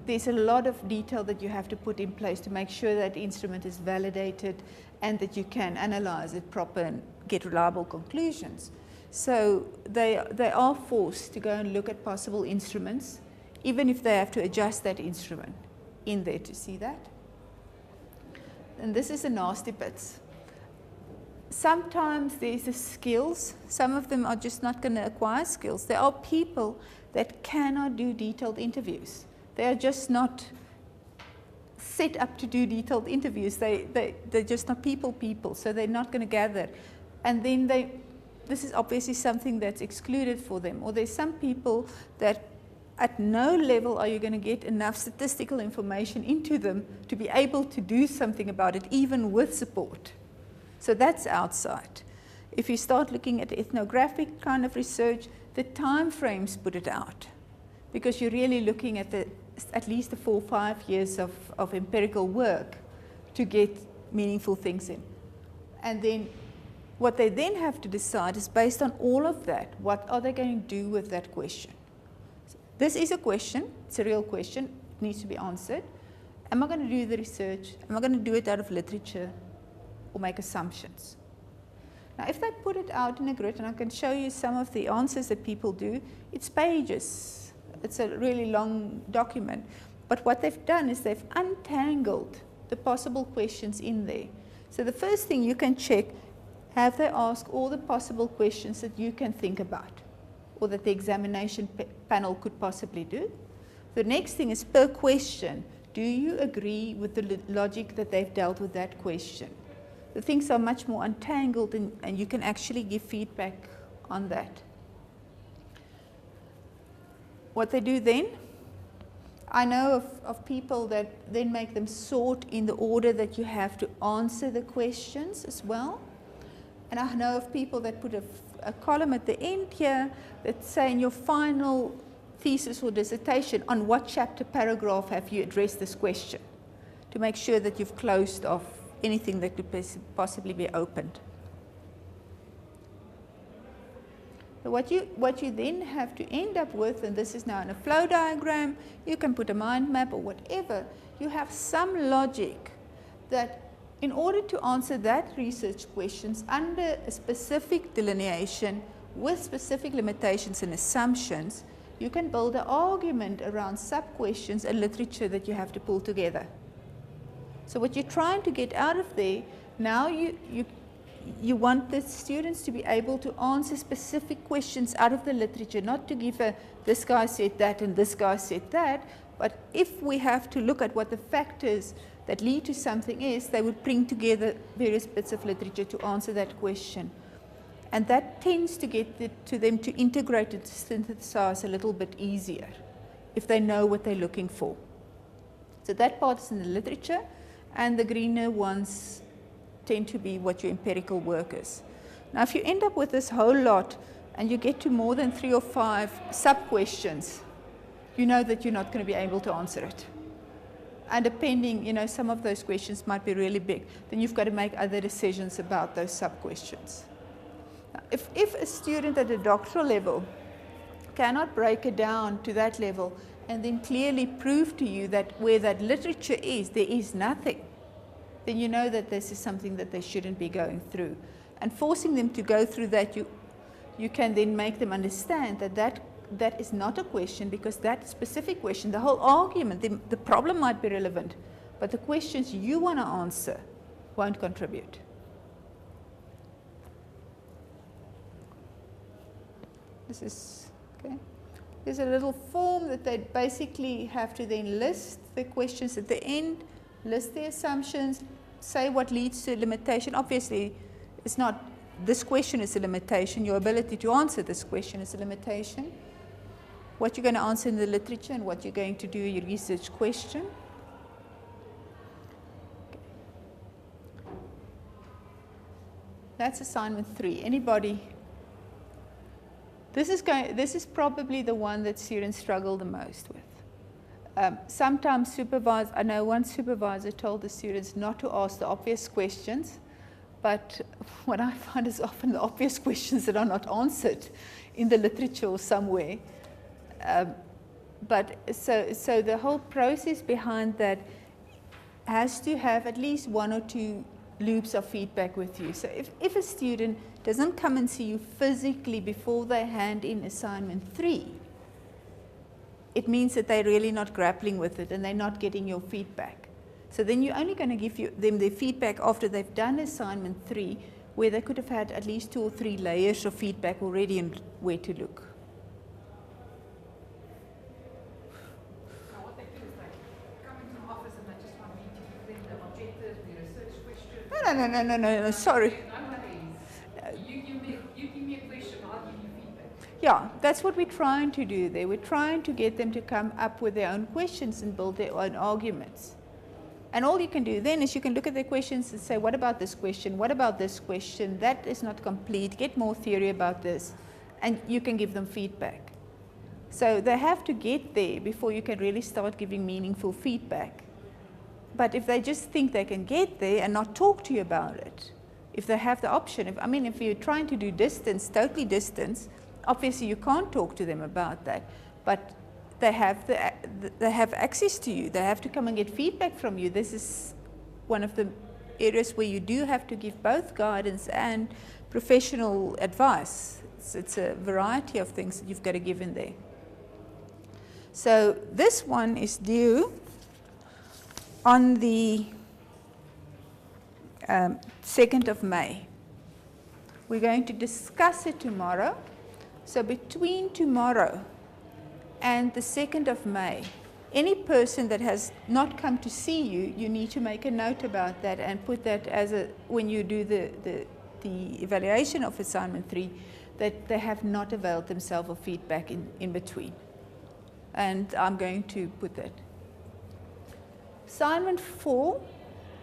there's a lot of detail that you have to put in place to make sure that the instrument is validated and that you can analyze it proper and get reliable conclusions. So they are forced to go and look at possible instruments, even if they have to adjust that instrument in there to see that. And this is a nasty bit. Sometimes there's the skills. Some of them are just not going to acquire skills. There are people that cannot do detailed interviews. They are just not set up to do detailed interviews. They're just not people, so they're not going to gather. And then this is obviously something that's excluded for them. Or there's some people that at no level are you going to get enough statistical information into them to be able to do something about it, even with support. So that's outside. If you start looking at ethnographic kind of research, the time frames put it out, because you're really looking at at least the 4 or 5 years of empirical work to get meaningful things in. And then what they then have to decide is, based on all of that, what are they going to do with that question? This is a question, it's a real question, it needs to be answered. Am I going to do the research? Am I going to do it out of literature or make assumptions? Now, if they put it out in a grid, and I can show you some of the answers that people do, it's pages. It's a really long document. But what they've done is they've untangled the possible questions in there. So the first thing you can check, have they asked all the possible questions that you can think about, or that the examination panel could possibly do? The next thing is, per question, do you agree with the logic that they've dealt with that question? The things are much more untangled, and you can actually give feedback on that. What they do then, I know of people that then make them sort in the order that you have to answer the questions as well. And I know of people that put a column at the end here that's saying your final thesis or dissertation, on what chapter paragraph have you addressed this question, to make sure that you've closed off anything that could possibly be opened. So what you then have to end up with, and this is now in a flow diagram, you can put a mind map or whatever, you have some logic that in order to answer that research questions under a specific delineation with specific limitations and assumptions, you can build an argument around sub-questions and literature that you have to pull together. So what you're trying to get out of there, now you want the students to be able to answer specific questions out of the literature, not to give this guy said that and this guy said that, but if we have to look at what the factors that lead to something is, they would bring together various bits of literature to answer that question. And that tends to get to them to integrate and synthesize a little bit easier if they know what they're looking for. So that part is in the literature, and the greener ones tend to be what your empirical work is. Now, if you end up with this whole lot and you get to more than 3 or 5 sub-questions, you know that you're not going to be able to answer it. And depending, some of those questions might be really big, then you've got to make other decisions about those sub-questions. Now, if a student at a doctoral level cannot break it down to that level and then clearly prove to you that where that literature is, there is nothing, then you know that this is something that they shouldn't be going through. And forcing them to go through that, you can then make them understand that is not a question, because that specific question, the whole argument, the problem might be relevant, but the questions you want to answer won't contribute. This is, okay. There's a little form that they basically have to then list the questions at the end, list the assumptions, say what leads to limitation. Obviously, it's not, this question is a limitation. Your ability to answer this question is a limitation. What you're going to answer in the literature and what you're going to do in your research question. That's assignment 3. Anybody? This is probably the one that students struggle the most with. Sometimes I know one supervisor told the students not to ask the obvious questions, but what I find is often the obvious questions that are not answered in the literature or somewhere. But so the whole process behind that has to have at least 1 or 2 loops of feedback with you. So if a student doesn't come and see you physically before they hand in assignment 3, it means that they're really not grappling with it and they're not getting your feedback. So then you're only going to give them their feedback after they've done assignment 3, where they could have had at least 2 or 3 layers of feedback already and where to look. So what they do is they come into the office and they just want me to give them the objectives, the research question. No, sorry. You give me a question, I'll give you feedback. Yeah, that's what we're trying to do there. We're trying to get them to come up with their own questions and build their own arguments. And all you can do then is you can look at their questions and say, what about this question? What about this question? That is not complete. Get more theory about this. And you can give them feedback. So they have to get there before you can really start giving meaningful feedback. But if they just think they can get there and not talk to you about it, if they have the option, if you're trying to do distance, totally distance, obviously you can't talk to them about that. But they have access to you. They have to come and get feedback from you. This is one of the areas where you do have to give both guidance and professional advice. It's a variety of things that you've got to give in there. So this one is due on the 2nd of May. We're going to discuss it tomorrow. So between tomorrow and the 2nd of May, any person that has not come to see you, you need to make a note about that and put that as when you do the evaluation of assignment 3, that they have not availed themselves of feedback in between. And I'm going to put that. Assignment 4,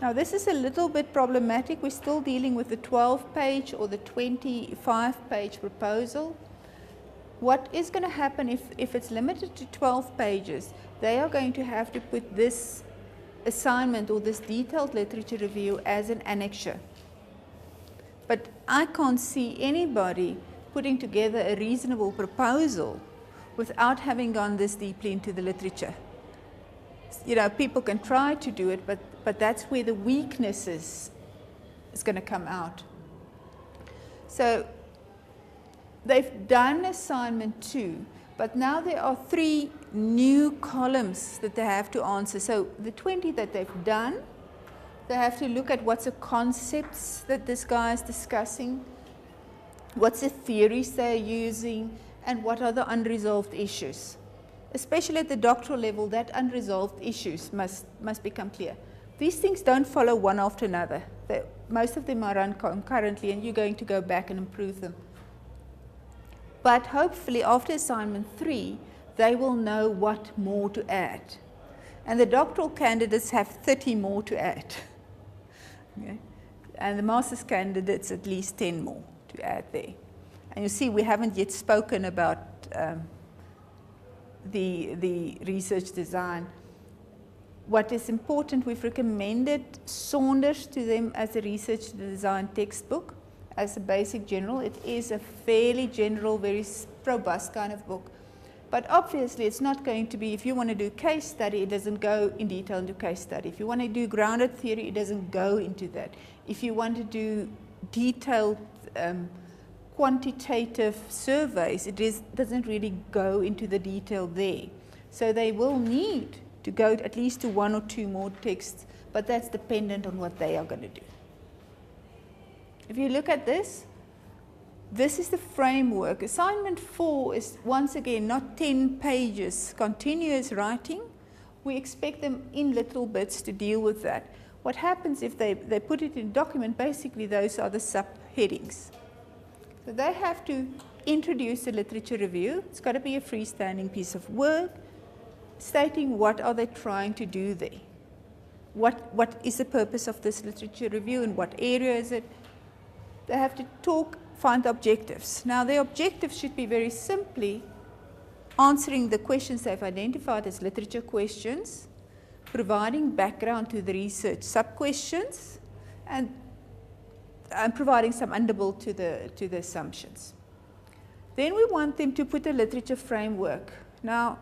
now this is a little bit problematic. We're still dealing with the 12-page or the 25-page proposal. What is going to happen if it's limited to 12 pages, they are going to have to put this assignment or this detailed literature review as an annexure. But I can't see anybody putting together a reasonable proposal without having gone this deeply into the literature. People can try to do it, but that's where the weaknesses is going to come out. So they've done assignment 2, but now there are 3 new columns that they have to answer. So the 20 that they've done, they have to look at what's the concepts that this guy is discussing, what's the theories they're using, and what are the unresolved issues. Especially at the doctoral level, that unresolved issues must become clear. These things don't follow one after another. Most of them are run concurrently, and you're going to go back and improve them. But hopefully after assignment 3, they will know what more to add. And the doctoral candidates have 30 more to add. Okay? And the master's candidates at least 10 more to add there. And you see, we haven't yet spoken about the research design. What is important, we've recommended Saunders to them as a research design textbook, as a basic general. It is a fairly general, very robust kind of book. But obviously it's not going to be, if you want to do case study, it doesn't go in detail into case study. If you want to do grounded theory, it doesn't go into that. If you want to do detailed quantitative surveys, doesn't really go into the detail there. So they will need to go at least to 1 or 2 more texts, but that's dependent on what they are going to do. If you look at this is the framework. Assignment 4 is once again not 10 pages continuous writing we expect them in little bits to deal with that. What happens if they put it in a document, basically those are the subheadings. So they have to introduce a literature review. It's got to be a freestanding piece of work, stating what are they trying to do there. What is the purpose of this literature review, in what area is it? They have to find the objectives. Now the objectives should be very simply answering the questions they've identified as literature questions, providing background to the research sub-questions, and providing some underbuild to the assumptions. Then we want them to put a literature framework. Now,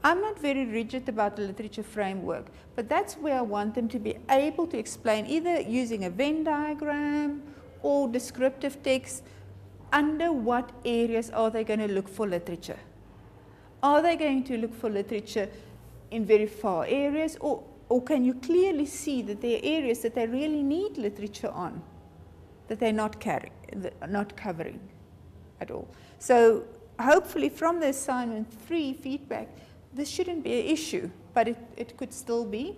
I'm not very rigid about the literature framework, but that's where I want them to be able to explain, either using a Venn diagram or descriptive text, under what areas are they going to look for literature. Are they going to look for literature in very far areas, or can you clearly see that there are areas that they really need literature on, that they're not covering at all? So hopefully from the assignment 3 feedback, this shouldn't be an issue, but it could still be.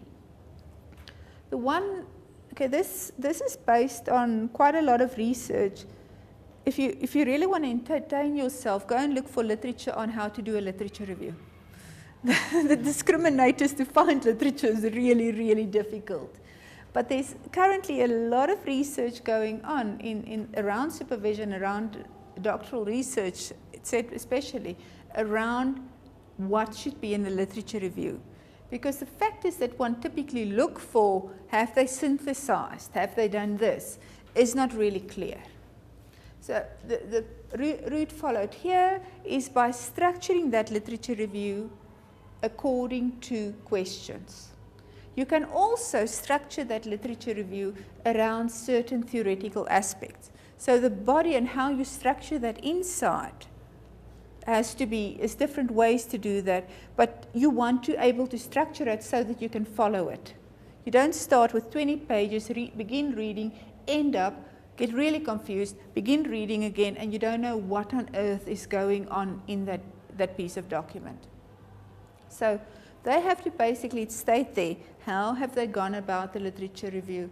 This is based on quite a lot of research. If you really want to entertain yourself, go and look for literature on how to do a literature review. The discriminators to find literature is really, really difficult. But there's currently a lot of research going on around supervision, around doctoral research, especially around what should be in a literature review. Because the fact is that one typically look for, have they synthesized, have they done this, is not really clear. So the route followed here is by structuring that literature review according to questions. You can also structure that literature review around certain theoretical aspects. So the body and how you structure that inside is different ways to do that, but you want to be able to structure it so that you can follow it. You don't start with 20 pages, begin reading, end up, get really confused, begin reading again, and you don't know what on earth is going on in that piece of document. So they have to basically state there, how have they gone about the literature review?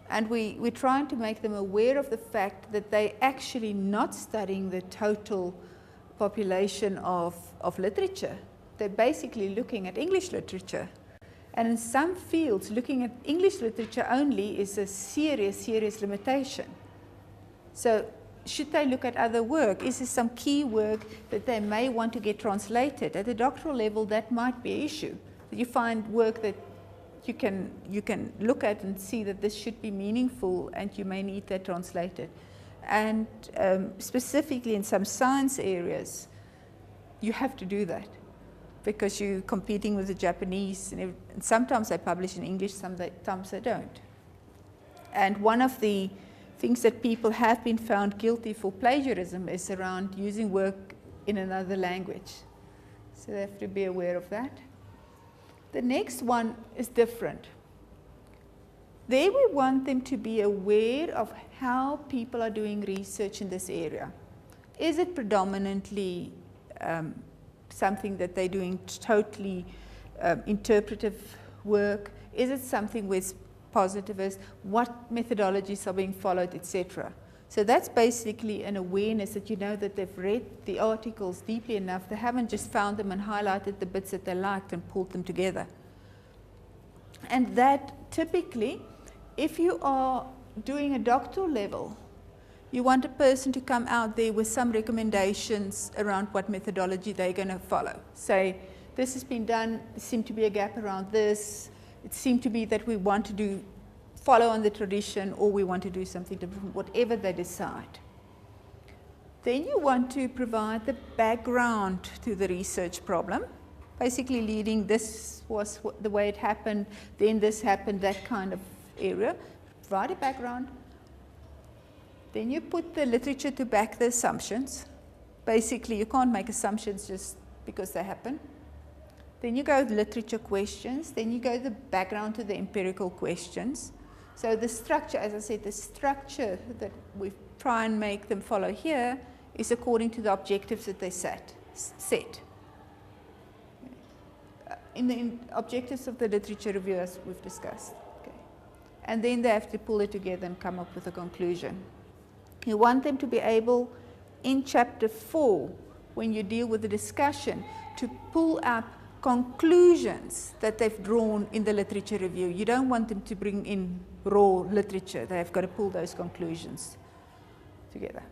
And we're trying to make them aware of the fact that they're actually not studying the total population of literature. They're basically looking at English literature. And in some fields, looking at English literature only is a serious, serious limitation. So should they look at other work? Is there some key work that they may want to get translated? At the doctoral level, that might be an issue. You find work that you can look at and see that this should be meaningful, and you may need that translated. And specifically in some science areas, you have to do that, because you're competing with the Japanese, and sometimes they publish in English, sometimes they don't. And one of the things that people have been found guilty for plagiarism is around using work in another language. So they have to be aware of that. The next one is different. There we want them to be aware of how people are doing research in this area. Is it predominantly something that they're doing totally interpretive work? Is it something with positivist? What methodologies are being followed, etc.? So that's basically an awareness that you know that they've read the articles deeply enough. They haven't just found them and highlighted the bits that they liked and pulled them together. And that typically, if you are doing a doctoral level, you want a person to come out there with some recommendations around what methodology they're going to follow. Say, this has been done, there seemed to be a gap around this, it seemed to be that we want to follow on the tradition, or we want to do something different, whatever they decide. Then you want to provide the background to the research problem, basically leading this was the way it happened, then this happened, that kind of area. Provide a background. Then you put the literature to back the assumptions. Basically, you can't make assumptions just because they happen. Then you go with literature questions. Then you go the background to the empirical questions. So the structure, as I said, the structure that we try and make them follow here is according to the objectives that they set. in the objectives of the literature review, as we've discussed. Okay. And then they have to pull it together and come up with a conclusion. You want them to be able, in chapter 4, when you deal with the discussion, to pull up conclusions that they've drawn in the literature review. You don't want them to bring in raw literature. They've got to pull those conclusions together.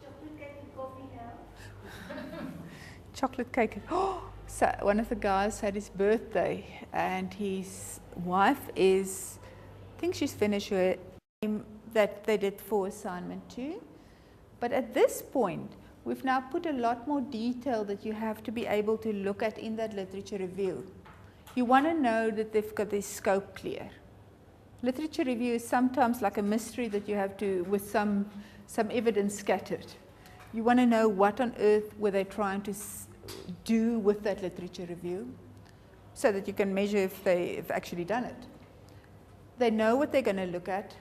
Chocolate cake and coffee now. Chocolate cake. Oh, so one of the guys had his birthday, and his wife is, I think she's finished her that they did for assignment 2. But at this point, we've now put a lot more detail that you have to be able to look at in that literature review. You want to know that they've got their scope clear. Literature review is sometimes like a mystery that you have to, with some evidence scattered. You want to know what on earth were they trying to do with that literature review, so that you can measure if they've actually done it. They know what they're going to look at.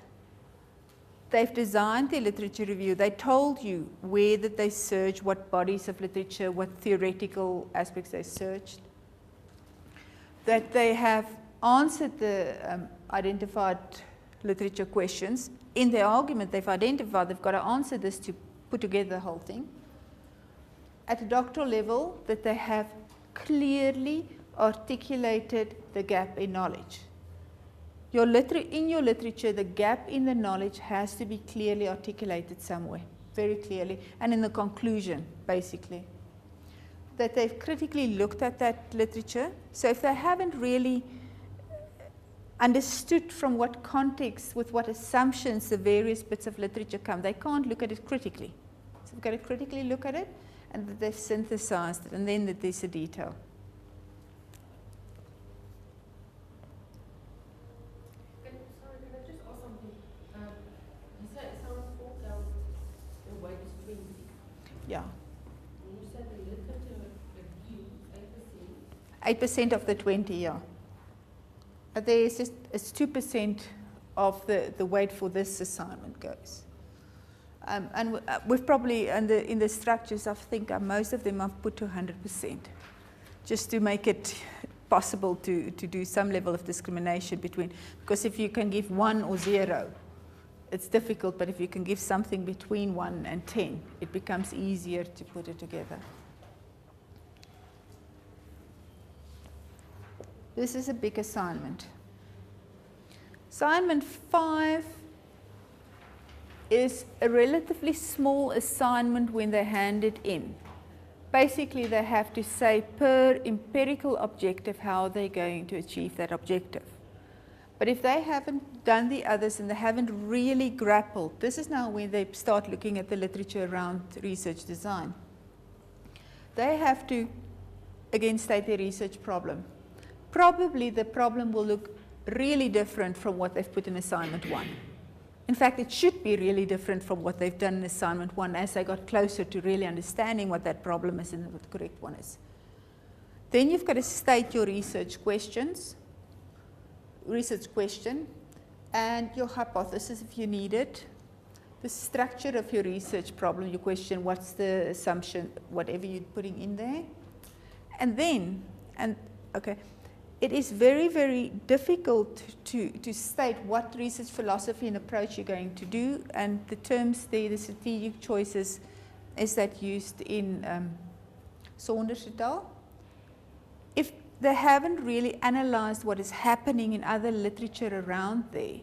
They've designed their literature review. They told you where that they searched, what bodies of literature, what theoretical aspects they searched. That they have answered the identified literature questions. In their argument, they've identified they've got to answer this to put together the whole thing. At a doctoral level, that they have clearly articulated the gap in knowledge. In your literature, the gap in the knowledge has to be clearly articulated somewhere, very clearly, and in the conclusion, basically. That they've critically looked at that literature. So if they haven't really understood from what context, with what assumptions the various bits of literature come, they can't look at it critically. So they've got to critically look at it, and that they've synthesized it, and then that there's a detail. Yeah. You said the literature review, 8% of the 20, yeah. But there's just, it's 2% of the weight for this assignment goes. And we've probably, in the structures, I think most of them I've put to 100%, just to make it possible to do some level of discrimination between, because if you can give 1 or 0, it's difficult, but if you can give something between 1 and 10, it becomes easier to put it together. This is a big assignment. Assignment 5 is a relatively small assignment when they hand it in. Basically, they have to say per empirical objective how they're going to achieve that objective. But if they haven't done the others and they haven't really grappled, this is now when they start looking at the literature around research design. They have to, again, state their research problem. Probably the problem will look really different from what they've put in assignment 1. In fact, it should be really different from what they've done in assignment 1 as they got closer to really understanding what that problem is and what the correct one is. Then you've got to state your research question, and your hypothesis if you need it, the structure of your research problem, your question, what's the assumption, whatever you're putting in there. And then, it is very, very difficult to state what research philosophy and approach you're going to do, and the terms there, the strategic choices, is that used in Saunders et al. If they haven't really analyzed what is happening in other literature around there,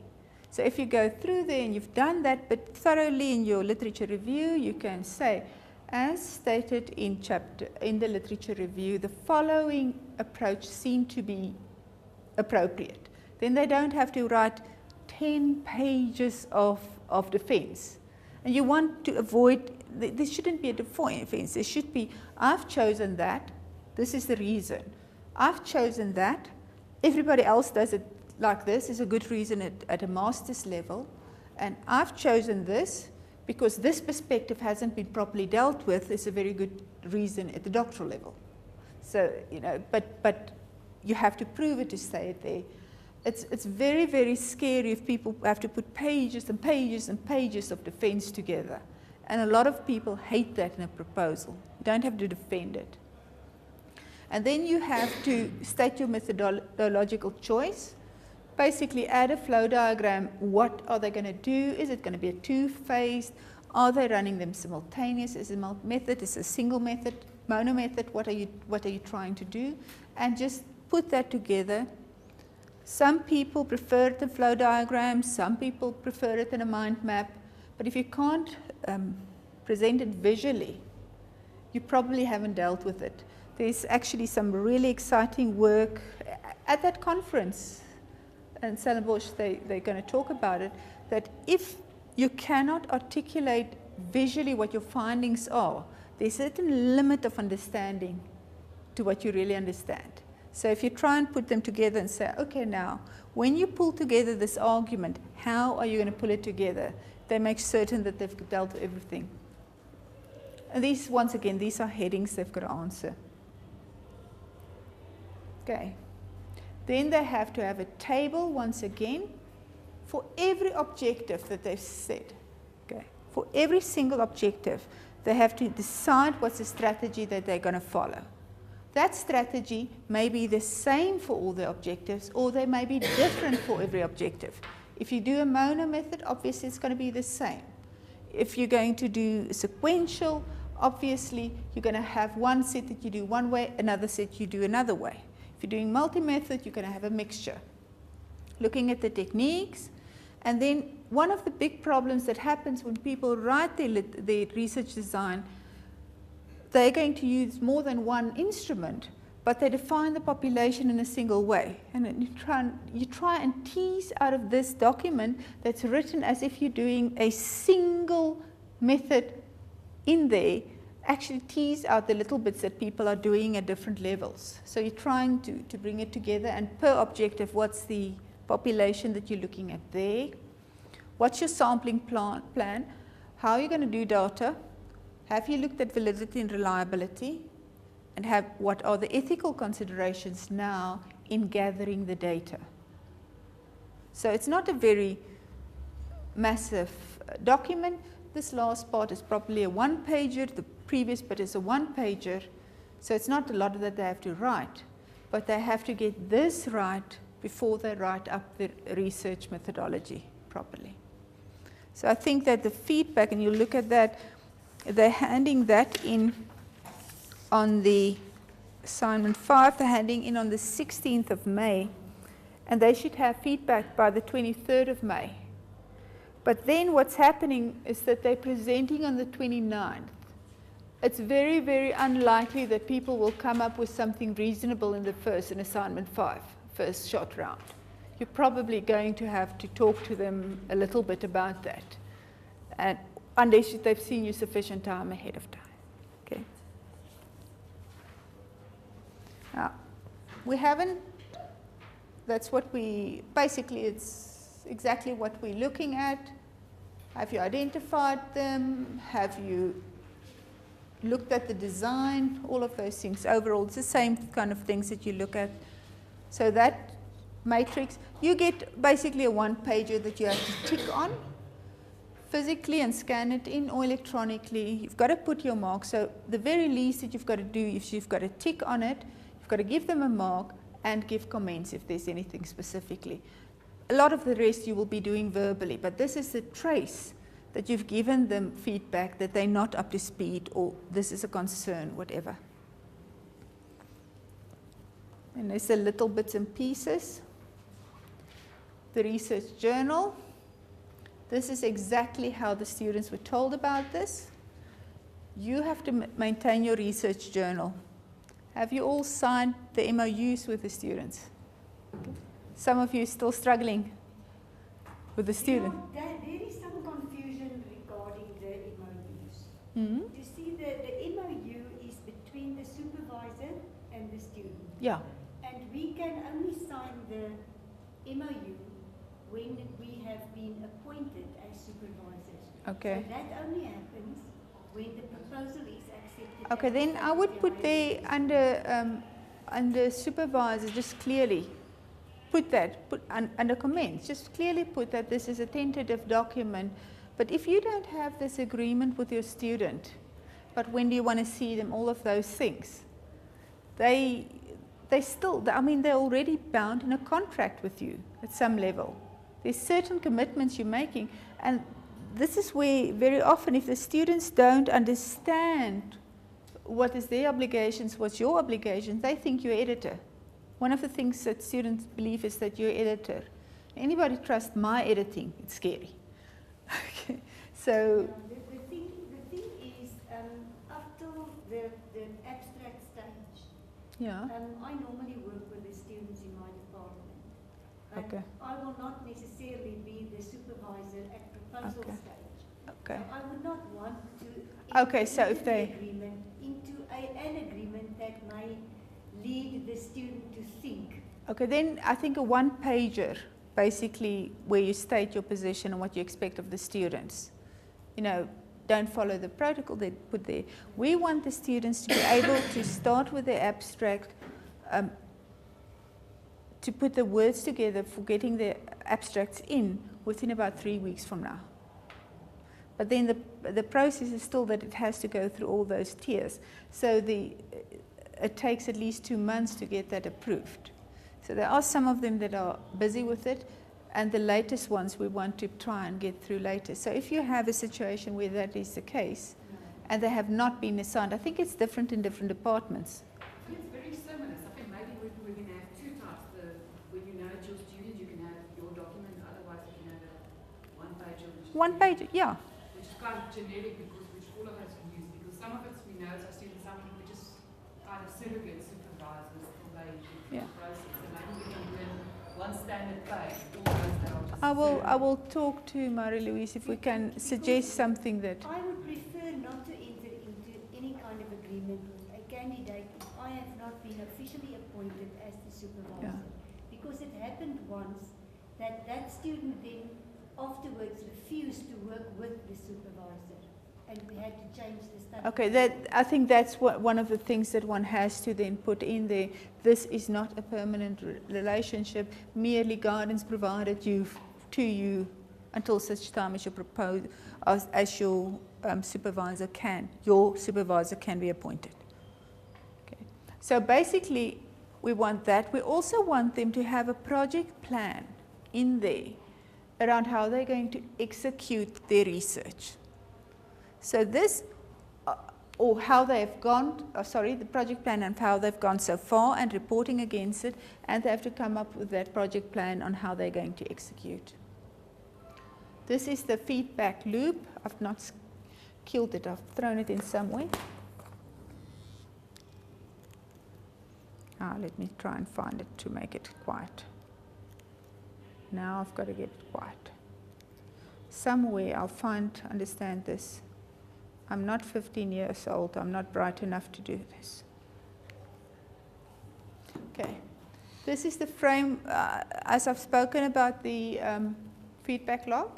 so if you go through there and you've done that but thoroughly in your literature review, you can say, as stated in the literature review, the following approach seemed to be appropriate. Then they don't have to write 10 pages of defense. And you want to avoid, there shouldn't be a defense. There should be, I've chosen that, this is the reason. I've chosen that, everybody else does it like this, is a good reason at a master's level, and I've chosen this because this perspective hasn't been properly dealt with, is a very good reason at the doctoral level. So, but you have to prove it to say it there. It's very, very scary if people have to put pages and pages and pages of defense together. And a lot of people hate that in a proposal. You don't have to defend it. And then you have to state your methodological choice. Basically add a flow diagram. What are they going to do? Is it going to be a two-phased? Are they running them simultaneous? Is it a method? Is it a single method? Mono method? What are you trying to do? And just put that together. Some people prefer the flow diagram. Some people prefer it in a mind map. But if you can't present it visually, you probably haven't dealt with it. There's actually some really exciting work at that conference, and Stellenbosch, they're going to talk about it, that if you cannot articulate visually what your findings are, there's a certain limit of understanding to what you really understand. So if you try and put them together and say, okay, now, when you pull together this argument, how are you going to pull it together? They make certain that they've dealt with everything. And these, once again, these are headings they've got to answer. Okay. Then they have to have a table, once again, for every objective that they've said. Okay. For every single objective, they have to decide what's the strategy that they're going to follow. That strategy may be the same for all the objectives, or they may be different for every objective. If you do a mono method, obviously it's going to be the same. If you're going to do sequential, obviously you're going to have one set that you do one way, another set you do another way. If you're doing multi-method, you're going to have a mixture. Looking at the techniques, and then one of the big problems that happens when people write their research design, they're going to use more than one instrument, but they define the population in a single way. And you try and tease out of this document that's written as if you're doing a single method in there, actually tease out the little bits that people are doing at different levels. So you're trying to bring it together, and per objective, what's the population that you're looking at there? What's your sampling plan? How are you going to do data? Have you looked at validity and reliability? And what are the ethical considerations now in gathering the data? So it's not a very massive document. This last part is probably a one-pager. The previous bit is a one-pager. So it's not a lot that they have to write, but they have to get this right before they write up the research methodology properly. So I think that the feedback, and you look at that, they're handing that in on the assignment 5, they're handing in on the 16th of May, and they should have feedback by the 23rd of May. But then what's happening is that they're presenting on the 29th. It's very, very unlikely that people will come up with something reasonable in assignment 5, first shot round. You're probably going to have to talk to them a little bit about that, and unless they've seen you sufficient time ahead of time. Okay. Now, we haven't, that's what basically it's exactly what we're looking at. Have you identified them? Have you looked at the design? All of those things. Overall, it's the same kind of things that you look at. So that matrix, you get basically a one-pager that you have to tick on physically and scan it in, or electronically. You've got to put your mark. So the very least that you've got to do is you've got to tick on it, you've got to give them a mark, and give comments if there's anything specifically. A lot of the rest you will be doing verbally, but this is a trace that you've given them feedback that they're not up to speed, or this is a concern, whatever. And there's the little bits and pieces. The research journal. This is exactly how the students were told about this. You have to maintain your research journal. Have you all signed the MOUs with the students? Some of you are still struggling with the student. You know, there is some confusion regarding the MOUs. Mm-hmm. You see, the MOU is between the supervisor and the student. Yeah. And we can only sign the MOU when we have been appointed as supervisors. Okay. So that only happens when the proposal is accepted. Okay, as then I would put there under supervisor, just clearly put that, under comments, just clearly put that this is a tentative document But if you don't have this agreement with your student, but when do you want to see them, all of those things, they still, I mean, they're already bound in a contract with you at some level. There's certain commitments you're making, and this is where very often if the students don't understand what is their obligations, what's your obligations, they think you're editor. One of the things that students believe is that you're editor. Anybody trust my editing? It's scary. Okay. So The thing is, up till the abstract stage, yeah. I normally work with the students in my department. And Okay. I will not necessarily be the supervisor at proposal Okay. stage. Okay. So I would not want to Okay, so enter if the they- agreement into an agreement that may lead the student to think. Okay, then I think a one-pager, basically where you state your position and what you expect of the students. You know, don't follow the protocol they put there. We want the students to be able to start with the abstract, to put the words together for getting the abstracts in within about 3 weeks from now. But then the process is still that it has to go through all those tiers. So it takes at least 2 months to get that approved. So there are some of them that are busy with it, and the latest ones we want to try and get through later. So if you have a situation where that is the case, and they have not been assigned, I think it's different in different departments. I think it's very similar. So I think maybe we're going to have two types. When you know it's your student, you can have your document. Otherwise, you can have a one-pager. One page, yeah. Which is kind of generic because which all of us can use. Because some of it we know it's our students, some of it we just kind of surrogate supervisors till they do Yeah. the process. And maybe we can do it one standard page. All those that are just I surrogate. will talk to Marie-Louise if we can suggest something that, I would prefer not to enter into any kind of agreement with a candidate if I have not been officially appointed as the supervisor. Yeah. Because it happened once that student then afterwards refused to work with the supervisor, and we had to change the study. okay, I think that's one of the things that one has to then put in there. This is not a permanent relationship, merely guidance provided to you until such time as you propose, as your your supervisor can be appointed. Okay. So basically, we want that. We also want them to have a project plan in there around how they're going to execute their research. So this, or how they have gone, the project plan and how they've gone so far and reporting against it, and they have to come up with that project plan on how they're going to execute. This is the feedback loop. I've not killed it, I've thrown it in somewhere. Let me try and find it to make it quiet. Now I've got to get it quiet. Somewhere I'll understand this. I'm not 15 years old. I'm not bright enough to do this. Okay. This is the frame, as I've spoken about the feedback log.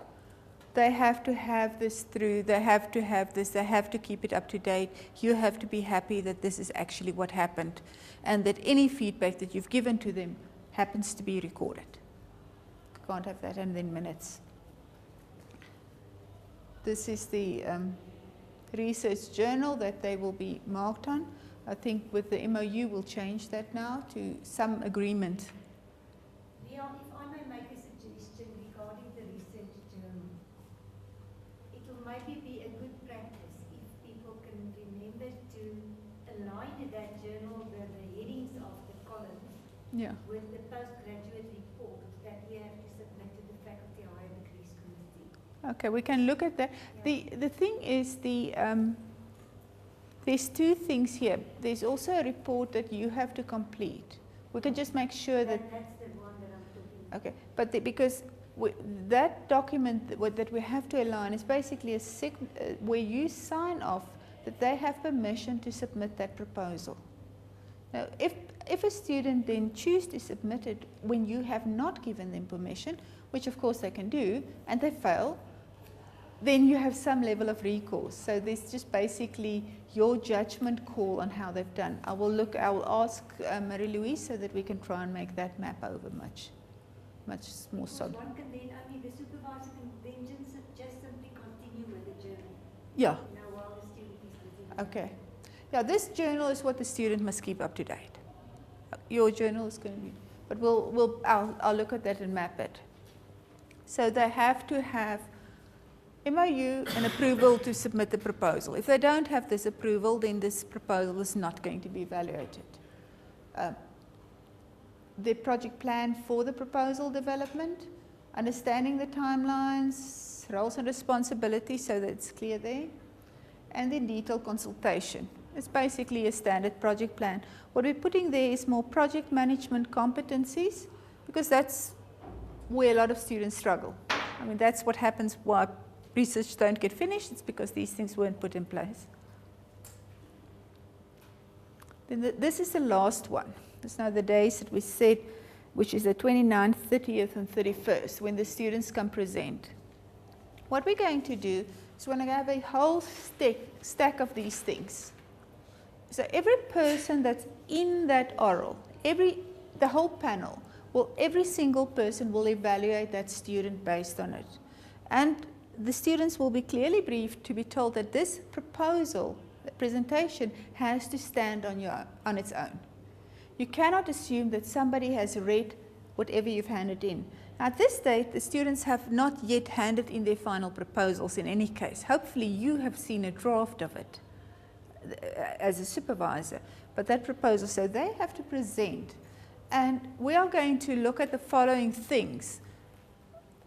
They have to have this through, they have to have this, they have to keep it up to date. You have to be happy that this is actually what happened, and that any feedback that you've given to them happens to be recorded. You can't have that and then minutes. This is the research journal that they will be marked on. I think with the MOU we'll change that now to some agreement. Leon, if I may make a suggestion regarding the research journal, it will maybe be a good practice if people can remember to align that journal with the headings of the columns Yeah. with the postgraduate report that we have to submit to the Faculty Higher Degrees Committee. Okay, we can look at that. Yeah. The thing is there's two things here. There's also a report that you have to complete. We can just make sure that, That's the one that I'm talking about. okay, but because that document that we have to align is basically where you sign off that they have permission to submit that proposal. Now, if a student then chooses to submit it when you have not given them permission, which of course they can do, and they fail, then you have some level of recourse. So there's just basically your judgment call on how they've done. I will ask Marie-Louise so that we can try and make that map over much more Because solid. one can then only, the supervisor can then just simply Yeah, you know, while the student is busy. okay. Yeah, this journal is what the student must keep up to date. Your journal is going to be, but I'll look at that and map it. So they have to have MOU and approval to submit the proposal. If they don't have this approval, then this proposal is not going to be evaluated. The project plan for the proposal development, understanding the timelines, roles and responsibilities so that it's clear there, and then detailed consultation. It's basically a standard project plan. What we're putting there is more project management competencies, because that's where a lot of students struggle. I mean, that's what happens why research don't get finished. It's because these things weren't put in place. Then this is the last one. It's now the days that we said, which is the 29th, 30th, and 31st, when the students come present. What we're going to do is we're going to have a whole stack of these things. So every person that's in that oral, the whole panel, every single person will evaluate that student based on it. And the students will be clearly briefed to be told that this proposal, the presentation, has to stand on its own. You cannot assume that somebody has read whatever you've handed in. Now, at this date, the students have not yet handed in their final proposals in any case. Hopefully you have seen a draft of it as a supervisor, but that proposal, so they have to present. And we are going to look at the following things.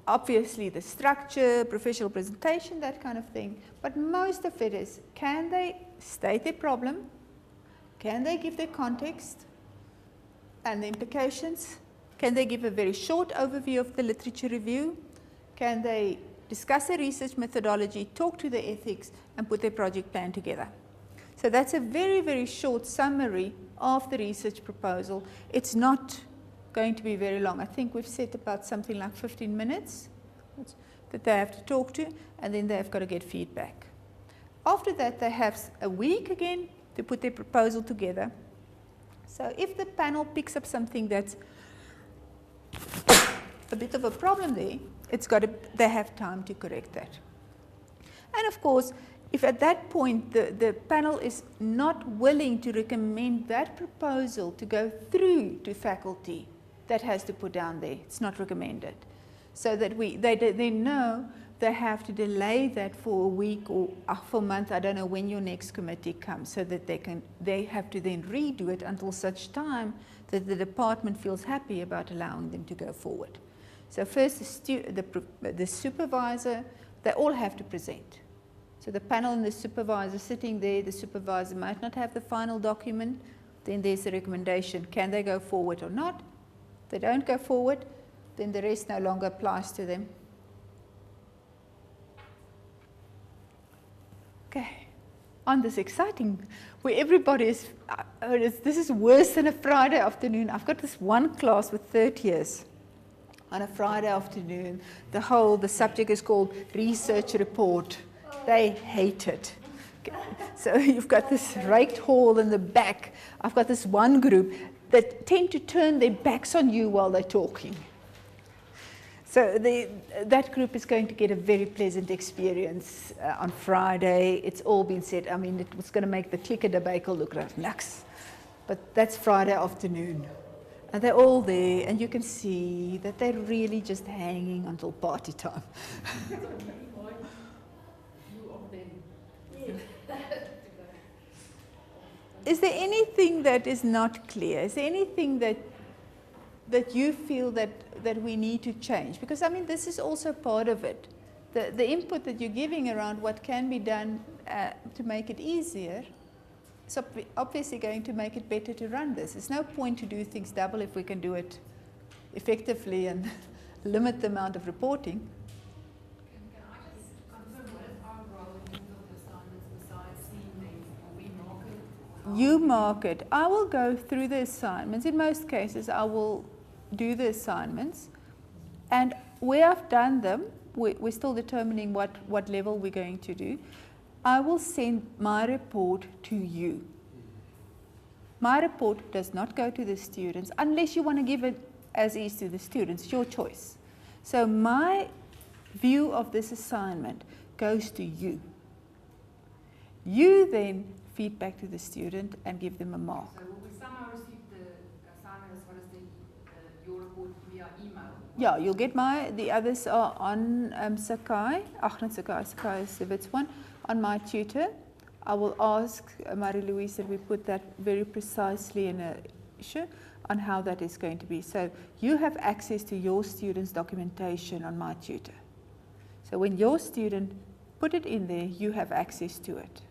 Obviously the structure, professional presentation, that kind of thing, but most of it is, can they state their problem? Can they give their context and the implications? Can they give a very short overview of the literature review? Can they discuss the research methodology, talk to the ethics, and put their project plan together? So that's a very, very short summary of the research proposal. It's not going to be very long. I think we've set about something like 15 minutes that they have to talk to, and then they've got to get feedback. After that, they have a week again to put their proposal together. So if the panel picks up something that's a bit of a problem there, they have time to correct that. And of course, if at that point the panel is not willing to recommend that proposal to go through to faculty, that has to put down there, it's not recommended. So that they know they have to delay that for a week or for a month, I don't know when your next committee comes, so that they have to then redo it until such time that the department feels happy about allowing them to go forward. So first the supervisor, they all have to present. So the panel and the supervisor sitting there, the supervisor might not have the final document, then there's the recommendation, can they go forward or not? If they don't go forward, then the rest no longer applies to them. Okay, on this exciting, where everybody is, this is worse than a Friday afternoon. I've got this one class with 30 years on a Friday afternoon. The subject is called Research Report. They hate it. So you've got this raked hall in the back. I've got this one group that tend to turn their backs on you while they're talking. So that group is going to get a very pleasant experience on Friday. It's all been said. I mean, it was going to make the clicker debate look like nuts. But that's Friday afternoon. And they're all there, and you can see that they're really just hanging until party time. Is there anything that is not clear? Is there anything that you feel that we need to change? Because, I mean, this is also part of it. The input that you're giving around what can be done to make it easier is obviously going to make it better to run this. There's no point to do things double if we can do it effectively and limit the amount of reporting. Can I just confirm, what is our role in terms of the assignments besides seeing things? Are we mark it? You mark it. I will go through the assignments. In most cases, I will do the assignments. And where I've done them, we're still determining what level we're going to do. I will send my report to you. My report does not go to the students unless you want to give it as is to the students. It's your choice. So my view of this assignment goes to you. You then feed back to the student and give them a mark. So will we somehow receive the assignment as well as your report via email? Yeah, you'll get the others are on Sakai, not Sakai, Sakai is the Wits one, on my tutor. I will ask Marie-Louise that we put that very precisely in a issue on how that is going to be. So you have access to your student's documentation on my tutor. So when your student put it in there, you have access to it.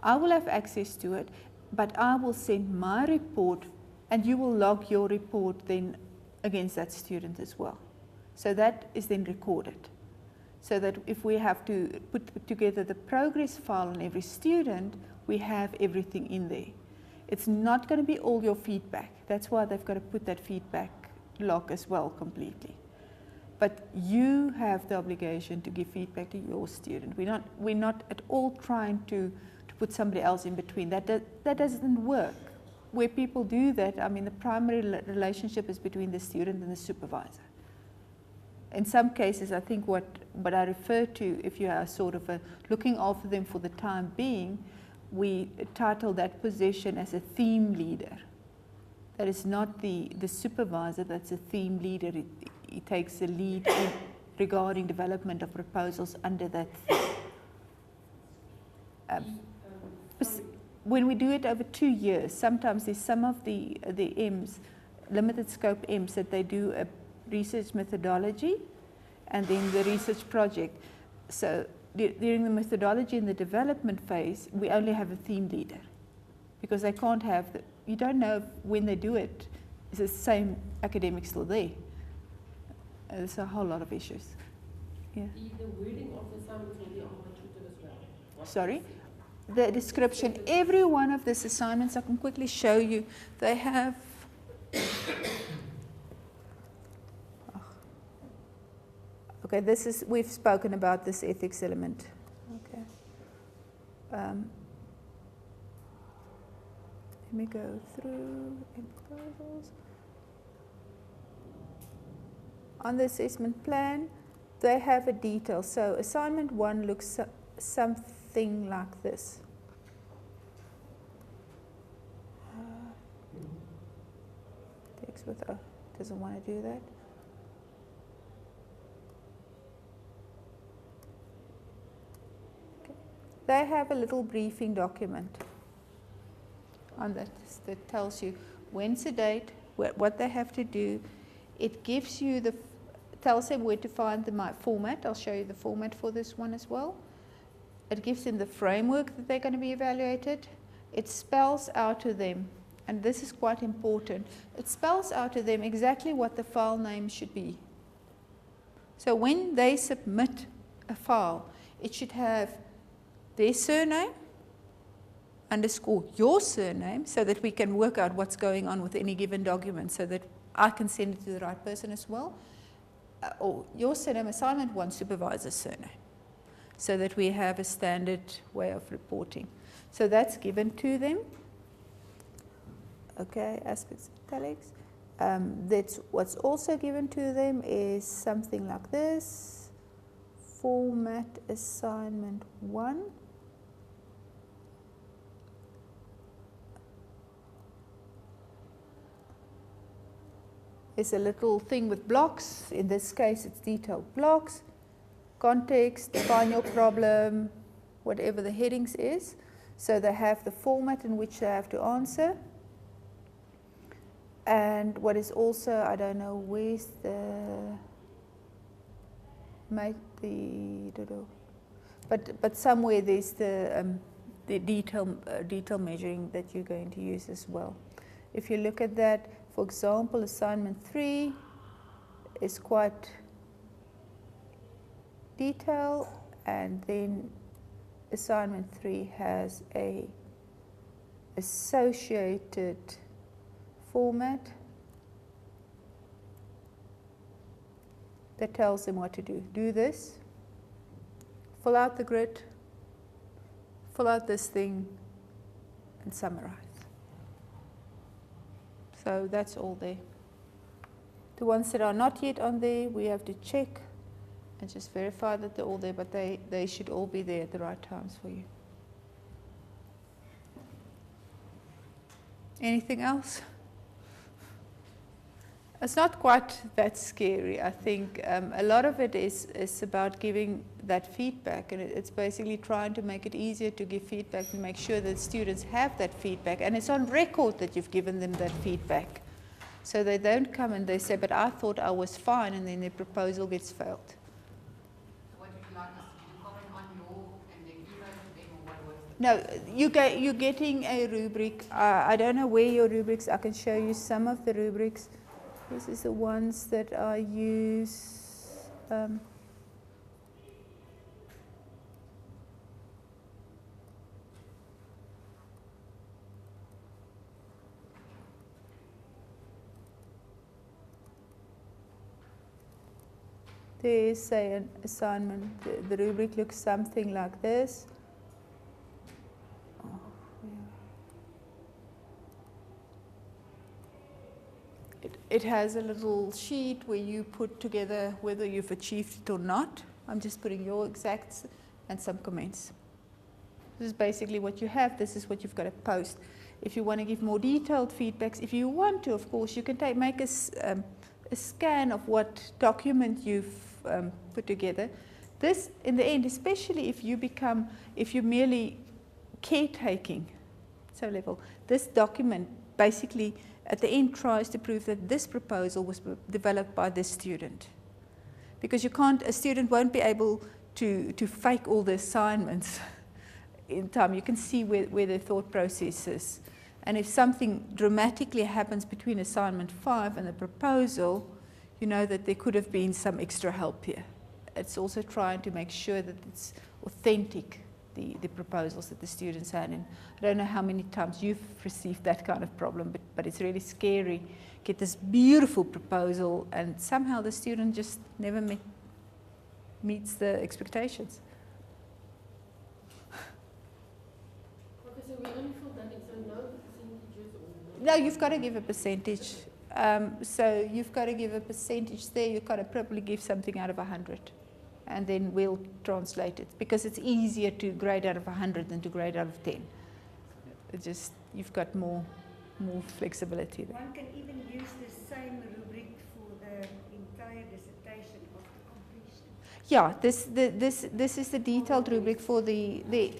I will have access to it, but I will send my report and you will log your report then against that student as well. So that is then recorded. So that if we have to put together the progress file on every student, we have everything in there. It's not going to be all your feedback. That's why they've got to put that feedback log as well completely. But you have the obligation to give feedback to your student. We're not at all trying to put somebody else in between. That doesn't work. Where people do that, I mean, the primary relationship is between the student and the supervisor. In some cases, I think what I refer to, if you are sort of looking after them for the time being, we title that position as a theme leader. That is not the supervisor, that's a theme leader. He takes the lead regarding development of proposals under that theme. When we do it over 2 years, sometimes there's some of the M's, limited scope M's, that they do a research methodology and then the research project. So during the methodology and the development phase, we only have a theme leader because they can't have, you don't know if when they do it, is the same academic still there. There's a whole lot of issues. Yeah. The wording of the assignments will be on my tutor as well. Sorry? The description, every one of these assignments, I can quickly show you, they have okay, this is, we've spoken about this ethics element. Okay. Let me go through proposals. On the assessment plan, they have a detail. So assignment 1 looks something like this. Text with doesn't want to do that. Okay. They have a little briefing document on that tells you when's the date, what they have to do. It gives you tells them where to find the format. I'll show you the format for this one as well. It gives them the framework that they're going to be evaluated. It spells out to them, and this is quite important, it spells out to them exactly what the file name should be. So when they submit a file, it should have their surname, underscore your surname, so that we can work out what's going on with any given document, so that I can send it to the right person as well. Or your surname, assignment 1, supervisor's surname, so that we have a standard way of reporting. So that's given to them. Okay, aspects italics. That's what's also given to them is something like this. Format assignment 1. Is a little thing with blocks. In this case, it's detailed blocks. Context, define your problem, whatever the headings is. So they have the format in which they have to answer. And what is also, I don't know, where's but somewhere there's the detail measuring that you're going to use as well. If you look at that, for example, assignment 3 is quite detailed, and then assignment 3 has a associated format that tells them what to do. Do this, fill out the grid, fill out this thing, and summarize. So that's all there. The ones that are not yet on there, we have to check and just verify that they're all there, but they should all be there at the right times for you. Anything else? It's not quite that scary. I think a lot of it is about giving that feedback, and it's basically trying to make it easier to give feedback and make sure that students have that feedback, and it's on record that you've given them that feedback. So they don't come and they say, but I thought I was fine, and then their proposal gets failed. What would you like us to do? Comment on your, and then email to them, or what was it? No, you're getting a rubric. I don't know where your rubrics, I can show you some of the rubrics. This is the ones that I use. There's, say, an assignment. The rubric looks something like this. It has a little sheet where you put together whether you've achieved it or not. I'm just putting your exacts and some comments. This is basically what you have. This is what you've got to post. If you want to give more detailed feedbacks, if you want to, of course, you can make a scan of what document you've put together. This, in the end, especially if you're merely caretaking, so level, this document basically at the end tries to prove that this proposal was developed by this student. Because a student won't be able to fake all the assignments in time. You can see where their thought process is. And if something dramatically happens between assignment 5 and the proposal, you know that there could have been some extra help here. It's also trying to make sure that it's authentic, the proposals that the students had. And I don't know how many times you've received that kind of problem, but it's really scary. Get this beautiful proposal and somehow the student just never meets the expectations. Okay, so we only fill that in, so no percentages or No, you've got to give a percentage. So you've got to give a percentage there. You've got to probably give something out of 100. And then we'll translate it, because it's easier to grade out of 100 than to grade out of 10. It's just, you've got more flexibility there. One can even use the same rubric for the entire dissertation after completion. Yeah, this is the detailed rubric for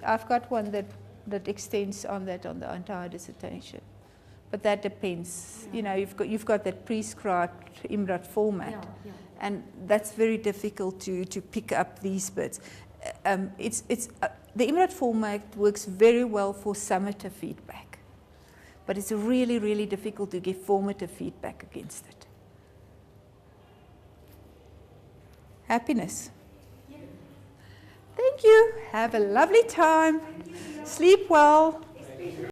I've got one that extends on the entire dissertation. But that depends. Yeah. You know, you've got that prescribed IMRAD format. Yeah. And that's very difficult to pick up these bits. The IMRAD format works very well for summative feedback, but it's really, really difficult to give formative feedback against it. Happiness. Yeah. Thank you. Have a lovely time. Sleep well.